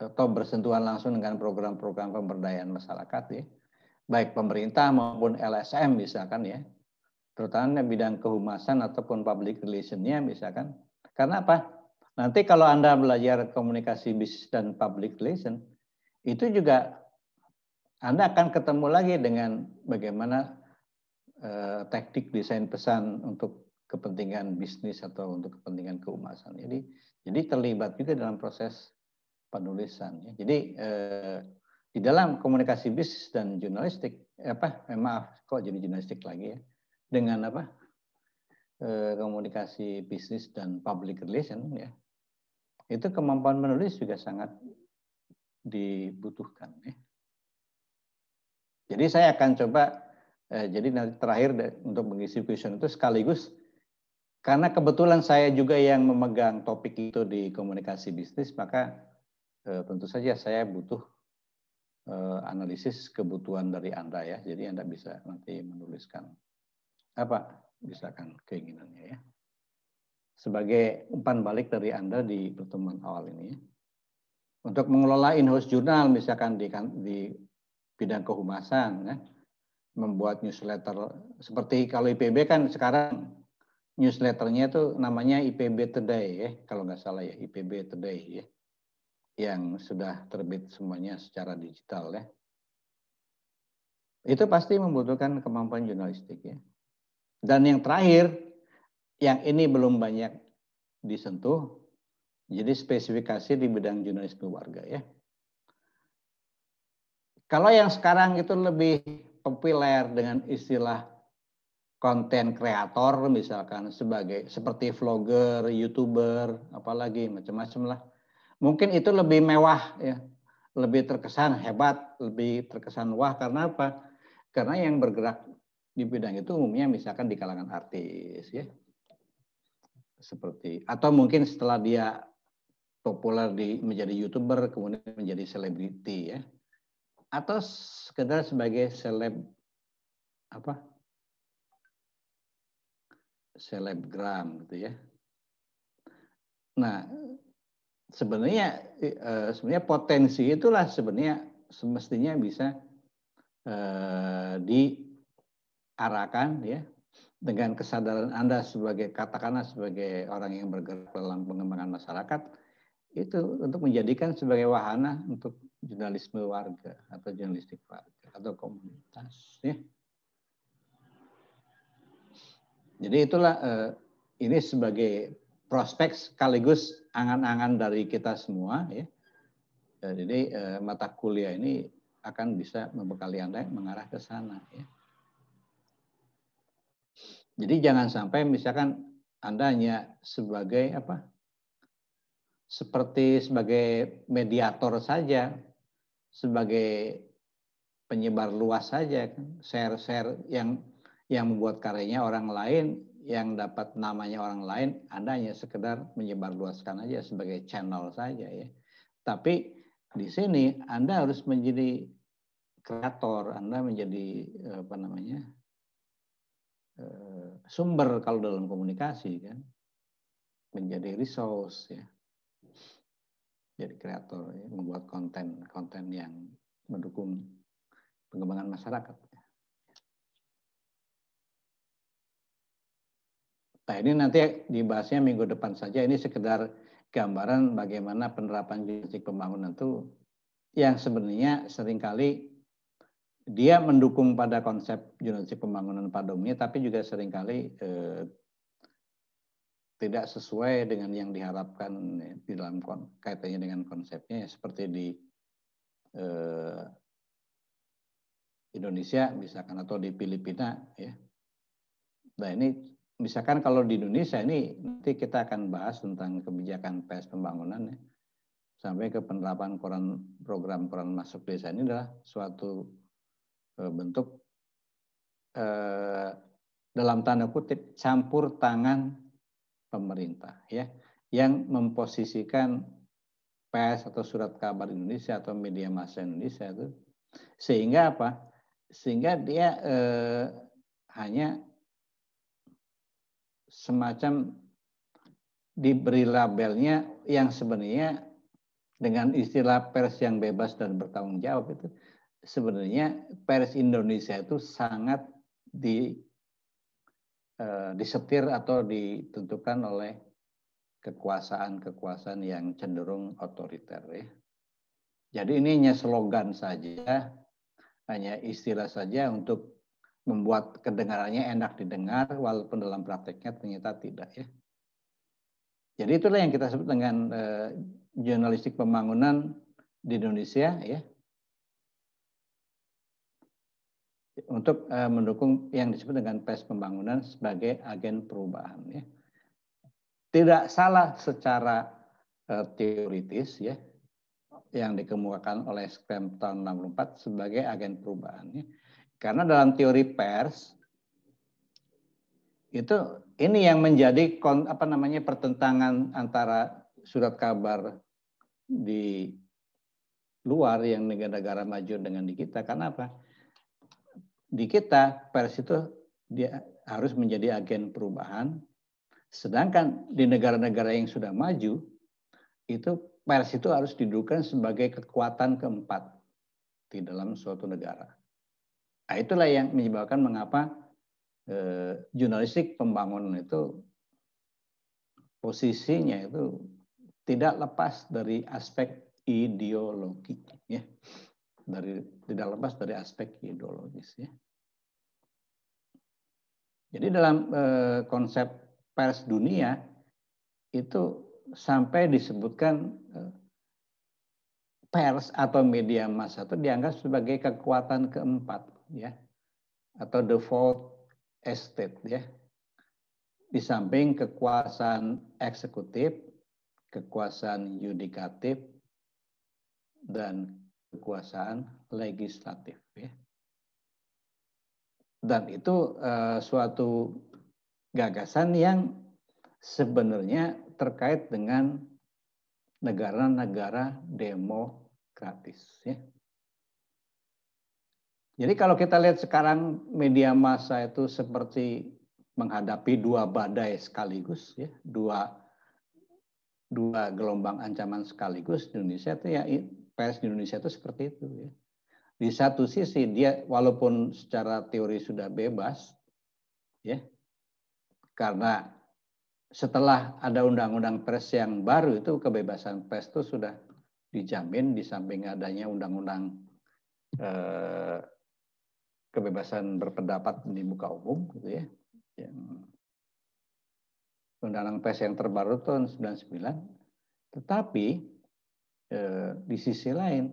atau bersentuhan langsung dengan program-program pemberdayaan masyarakat, ya, baik pemerintah maupun LSM misalkan, ya, terutama bidang kehumasan ataupun public relation-nya misalkan. Karena apa? Nanti kalau Anda belajar komunikasi bisnis dan public relation, itu juga Anda akan ketemu lagi dengan bagaimana teknik desain pesan untuk kepentingan bisnis atau untuk kepentingan kehumasan. Jadi terlibat juga dalam proses penulisan. Ya. Jadi di dalam komunikasi bisnis dan jurnalistik, maaf kok jadi jurnalistik lagi ya, dengan komunikasi bisnis dan public relation, ya, itu kemampuan menulis juga sangat dibutuhkan. Ya. Jadi saya akan coba. Jadi nanti terakhir untuk mengisi question itu sekaligus karena kebetulan saya juga yang memegang topik itu di komunikasi bisnis, maka tentu saja saya butuh analisis kebutuhan dari Anda, ya. Jadi Anda bisa nanti menuliskan misalkan keinginannya, ya. Sebagai umpan balik dari Anda di pertemuan awal ini, ya. Untuk mengelola in-house jurnal misalkan di bidang kehumasan, ya. Membuat newsletter seperti kalau IPB kan sekarang newsletternya itu namanya IPB Today, ya, kalau nggak salah, ya, IPB Today, ya, yang sudah terbit semuanya secara digital, ya. Itu pasti membutuhkan kemampuan jurnalistik, ya. Dan yang terakhir, yang ini belum banyak disentuh, jadi spesifikasi di bidang jurnalisme warga, ya. Kalau yang sekarang itu lebih populer dengan istilah konten kreator misalkan seperti vlogger, YouTuber, apalagi macam-macam lah. Mungkin itu lebih mewah, ya. Lebih terkesan hebat, lebih terkesan wah karena apa? Karena yang bergerak di bidang itu umumnya misalkan di kalangan artis, ya. Seperti atau mungkin setelah dia populer menjadi YouTuber kemudian menjadi selebriti, ya. Atau sekedar sebagai selebgram gitu, ya. Nah, sebenarnya potensi itulah sebenarnya semestinya bisa diarahkan, ya, dengan kesadaran Anda katakanlah sebagai orang yang bergerak dalam pengembangan masyarakat itu untuk menjadikan sebagai wahana untuk jurnalisme warga atau jurnalistik warga atau komunitas, ya. Jadi itulah ini sebagai prospek sekaligus angan-angan dari kita semua, ya, Jadi mata kuliah ini akan bisa membekali Anda mengarah ke sana. Ya. Jadi jangan sampai misalkan Anda hanya sebagai apa? Seperti sebagai mediator saja, sebagai penyebar luas saja, share-share yang membuat karyanya orang lain, yang dapat namanya orang lain, Anda hanya sekedar menyebarluaskan aja sebagai channel saja ya. Tapi di sini Anda harus menjadi kreator, Anda menjadi apa namanya sumber kalau dalam komunikasi kan, menjadi resource ya, jadi kreator ya, membuat konten yang mendukung pengembangan masyarakat. Nah ini nanti dibahasnya minggu depan saja. Ini sekedar gambaran bagaimana penerapan jurnalistik pembangunan itu yang sebenarnya seringkali dia mendukung pada konsep jurnalistik pembangunan pada umumnya, tapi juga seringkali tidak sesuai dengan yang diharapkan di dalam kaitannya dengan konsepnya, seperti di Indonesia misalkan atau di Filipina ya. Nah ini misalkan kalau di Indonesia ini nanti kita akan bahas tentang kebijakan pers pembangunan ya. Sampai ke penerapan program koran masuk desa ini adalah suatu bentuk dalam tanda kutip campur tangan pemerintah ya, yang memposisikan pers atau surat kabar Indonesia atau media massa Indonesia itu sehingga apa? Sehingga dia hanya semacam diberi labelnya yang sebenarnya dengan istilah pers yang bebas dan bertanggung jawab itu sebenarnya pers Indonesia itu sangat disetir atau ditentukan oleh kekuasaan yang cenderung otoriter ya. Jadi ini hanya slogan saja, hanya istilah saja untuk membuat kedengarannya enak didengar walaupun dalam prakteknya ternyata tidak ya. Jadi itulah yang kita sebut dengan jurnalistik pembangunan di Indonesia ya. Untuk mendukung yang disebut dengan pers pembangunan sebagai agen perubahan ya. Tidak salah secara teoritis ya yang dikemukakan oleh Scrum tahun 64 sebagai agen perubahan ya. Karena dalam teori pers itu ini yang menjadi pertentangan antara surat kabar di luar yang negara-negara maju dengan di kita. Karena apa? Di kita pers itu dia harus menjadi agen perubahan, sedangkan di negara-negara yang sudah maju itu pers itu harus didudukan sebagai kekuatan keempat di dalam suatu negara. Nah, itulah yang menyebabkan mengapa jurnalistik pembangunan itu posisinya itu tidak lepas dari aspek ideologi ya. Tidak lepas dari aspek ideologis ya. Jadi dalam konsep pers dunia itu sampai disebutkan pers atau media massa itu dianggap sebagai kekuatan keempat ya, atau the fourth estate ya. Di samping kekuasaan eksekutif, kekuasaan yudikatif, dan kekuasaan legislatif ya. Dan itu suatu gagasan yang sebenarnya terkait dengan negara-negara demokratis ya. Jadi kalau kita lihat sekarang media massa itu seperti menghadapi dua badai sekaligus ya, dua gelombang ancaman sekaligus di Indonesia itu ya, pers di Indonesia itu seperti itu ya. Di satu sisi dia walaupun secara teori sudah bebas ya, karena setelah ada undang-undang pers yang baru itu kebebasan pers itu sudah dijamin di samping adanya undang-undang kebebasan berpendapat di muka umum gitu ya. Undang-undang pers yang terbaru tahun 99. Tetapi di sisi lain,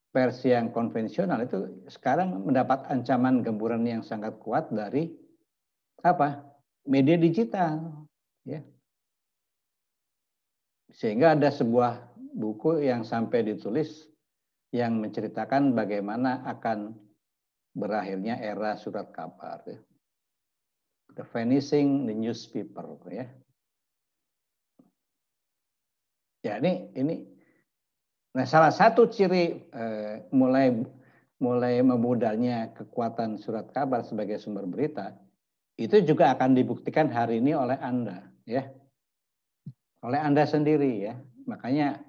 versi yang konvensional itu sekarang mendapat ancaman gemburan yang sangat kuat dari apa? Media digital, ya. Sehingga ada sebuah buku yang sampai ditulis yang menceritakan bagaimana akan berakhirnya era surat kabar, ya. The vanishing the newspaper, ya. Ya ini. Nah, salah satu ciri mulai memudahnya kekuatan surat kabar sebagai sumber berita itu juga akan dibuktikan hari ini oleh Anda, ya, oleh Anda sendiri, ya. Makanya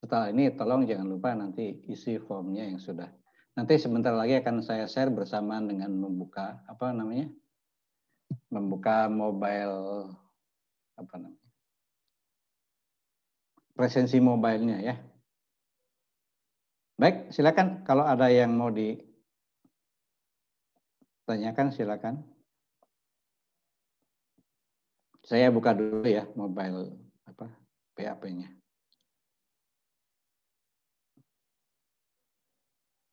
setelah ini tolong jangan lupa nanti isi formnya yang sudah. Nanti sebentar lagi akan saya share bersamaan dengan membuka membuka mobile presensi mobilenya, ya. Baik, silakan kalau ada yang mau ditanyakan silakan. Saya buka dulu ya mobile PHP-nya.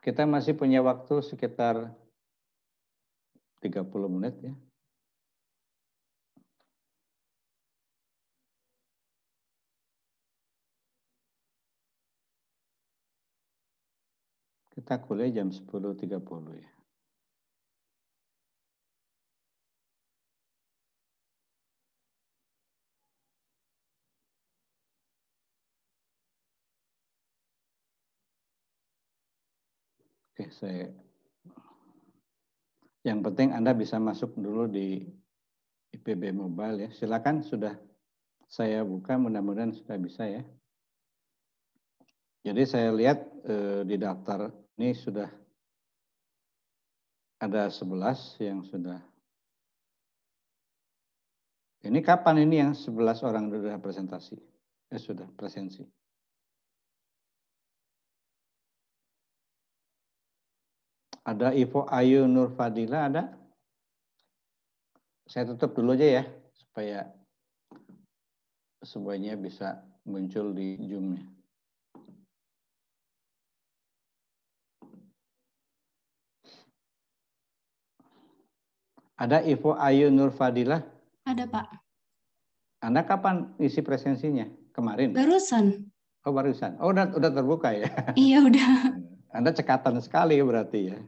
Kita masih punya waktu sekitar 30 menit, ya. Kita kuliah jam 10.30, ya. Oke, yang penting Anda bisa masuk dulu di IPB Mobile, ya. Silakan, sudah saya buka, mudah-mudahan sudah bisa, ya. Jadi saya lihat di daftar ini sudah ada 11 yang sudah. Ini kapan ini yang 11 orang sudah presentasi? Sudah presensi. Ada Ivo Ayu Nur Fadila, ada? Saya tutup dulu aja ya, supaya semuanya bisa muncul di Zoom-nya. Ada Ivo Ayu Nur Fadila? Ada, Pak. Anda kapan isi presensinya? Kemarin? Barusan. Oh, barusan. Oh, udah terbuka ya? Iya, udah. Anda cekatan sekali berarti, ya.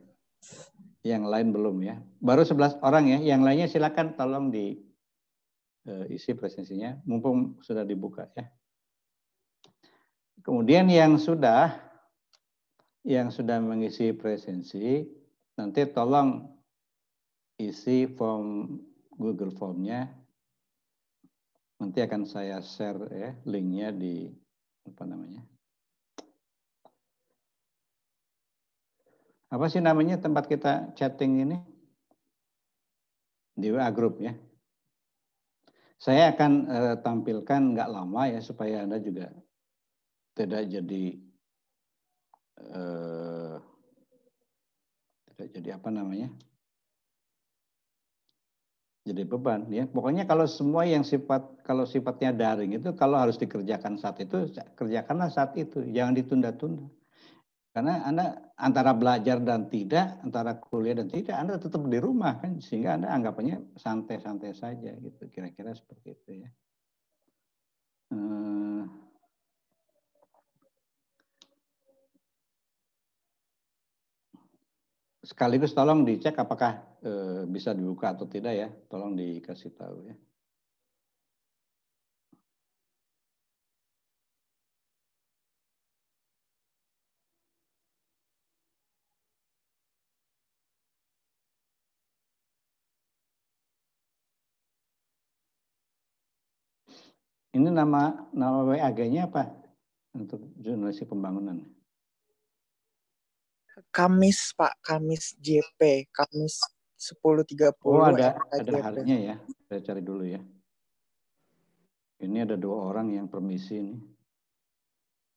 Yang lain belum, ya. Baru 11 orang, ya. Yang lainnya silakan tolong isi presensinya, mumpung sudah dibuka, ya. Kemudian yang sudah mengisi presensi, nanti tolong isi form Google Form-nya. Nanti akan saya share, ya, linknya di apa sih namanya tempat kita chatting ini? Di WA Group, ya. Saya akan tampilkan nggak lama, ya, supaya Anda juga tidak jadi jadi beban, ya. Pokoknya kalau semua yang sifatnya daring itu kalau harus dikerjakan saat itu, kerjakanlah saat itu, jangan ditunda-tunda. Karena Anda antara belajar dan tidak, antara kuliah dan tidak, Anda tetap di rumah kan, sehingga Anda anggapannya santai-santai saja gitu, kira-kira seperti itu, ya. Sekaligus tolong dicek apakah bisa dibuka atau tidak, ya. Tolong dikasih tahu, ya. Ini nama WAG-nya apa untuk jurnalistik pembangunan? Kamis, Pak, Kamis JP, Kamis 10.30. Oh, ada JP. harinya, ya. Saya cari dulu, ya. Ini ada 2 orang yang permisi ini.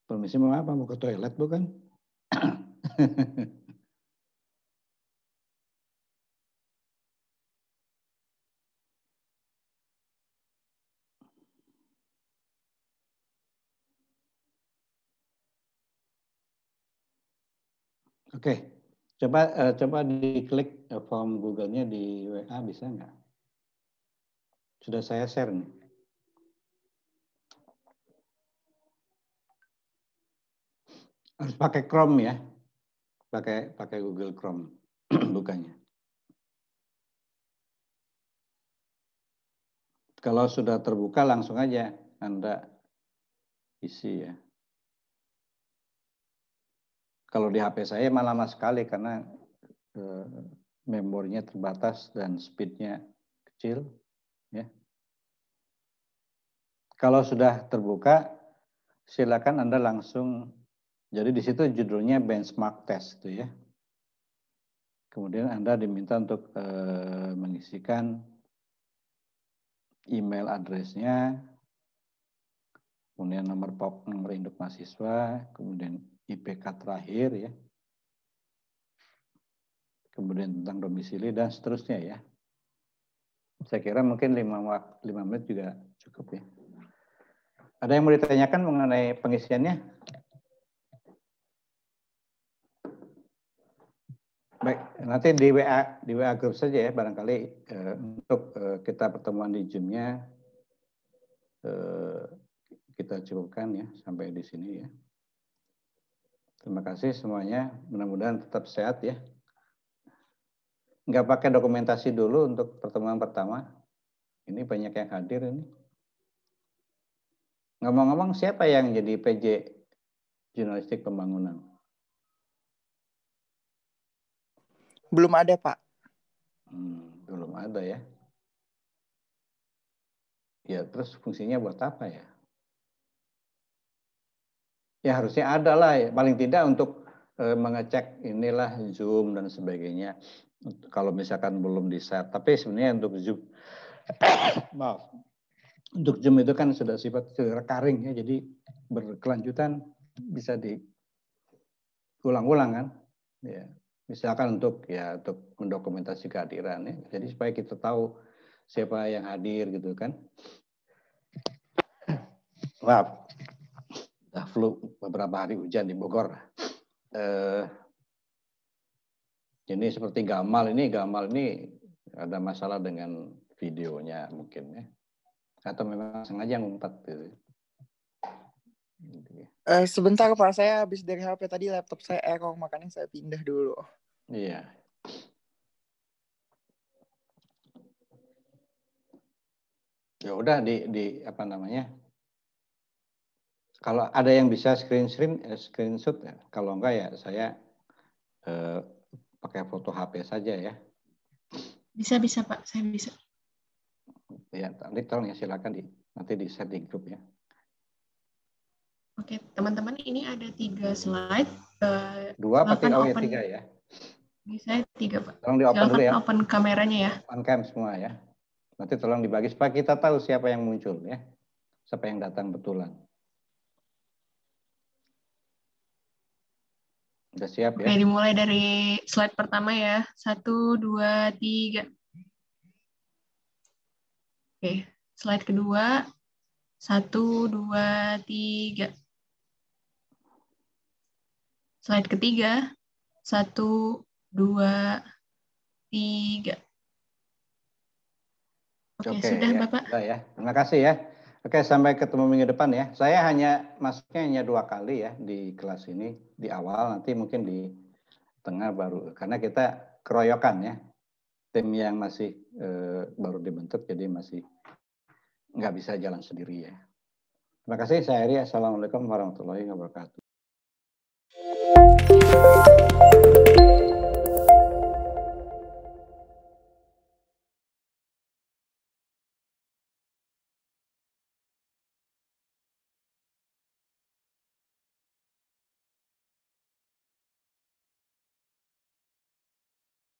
Permisi mau apa? Mau ke toilet bukan? Oke, coba diklik form Google-nya di WA bisa nggak? Sudah saya share nih. Harus pakai Chrome ya, pakai Google Chrome bukanya. Kalau sudah terbuka langsung aja Anda isi ya. Kalau di HP saya malah lama sekali karena memorinya terbatas dan speednya kecil. Ya. Kalau sudah terbuka, silakan Anda langsung. Jadi di situ judulnya benchmark test, itu ya. Kemudian Anda diminta untuk mengisikan email address-nya, kemudian nomor induk mahasiswa, kemudian IPK terakhir ya, kemudian tentang domisili dan seterusnya ya. Saya kira mungkin 5 menit juga cukup ya. Ada yang mau ditanyakan mengenai pengisiannya? Baik, nanti di WA grup saja ya barangkali untuk kita pertemuan di Zoom-nya kita cukupkan ya sampai di sini ya. Terima kasih semuanya, mudah-mudahan tetap sehat ya. Nggak pakai dokumentasi dulu untuk pertemuan pertama. Ini banyak yang hadir ini. Ngomong-ngomong siapa yang jadi PJ Jurnalistik Pembangunan? Belum ada, Pak. Belum ada ya. Ya, terus fungsinya buat apa ya? Ya harusnya ada lah ya. Paling tidak untuk mengecek inilah Zoom dan sebagainya. Kalau misalkan belum di-set. Tapi sebenarnya untuk Zoom, maaf. Untuk Zoom itu kan sudah sifat recurring ya. Jadi berkelanjutan bisa diulang-ulang kan. Ya. Misalkan untuk mendokumentasi kehadiran ya. Jadi supaya kita tahu siapa yang hadir gitu kan. Maaf, udah flu beberapa hari hujan di Bogor. Ini seperti Gamal ini ada masalah dengan videonya mungkin ya. Atau memang sengaja ngumpet gitu. Sebentar Pak, saya habis dari HP tadi laptop saya error, makanya saya pindah dulu. Iya. Ya udah di apa namanya? Kalau ada yang bisa screenshot ya. Kalau enggak ya saya pakai foto HP saja ya. Bisa Pak, saya bisa. Ya, nanti tolong ya silakan nanti di share di grup ya. Oke, teman-teman ini ada 3 slide. 2 apa 3? Oh ya 3 ya. Bisa 3 Pak. Tolong di open dulu ya. Open kameranya ya. On cam semua ya. Nanti tolong dibagi supaya kita tahu siapa yang muncul ya. Siapa yang datang betulan. Udah siap ya? Oke, dimulai dari slide pertama ya. 1, 2, 3. Oke, slide kedua. 1, 2, 3. Slide ketiga. 1, 2, 3. Oke, sudah ya, Bapak. Sudah ya. Terima kasih ya. Oke, sampai ketemu minggu depan ya. Saya masuknya hanya 2 kali ya di kelas ini. Di awal, nanti mungkin di tengah baru. Karena kita keroyokan ya. Tim yang masih baru dibentuk, jadi masih nggak bisa jalan sendiri ya. Terima kasih, saya Heri. Assalamualaikum warahmatullahi wabarakatuh.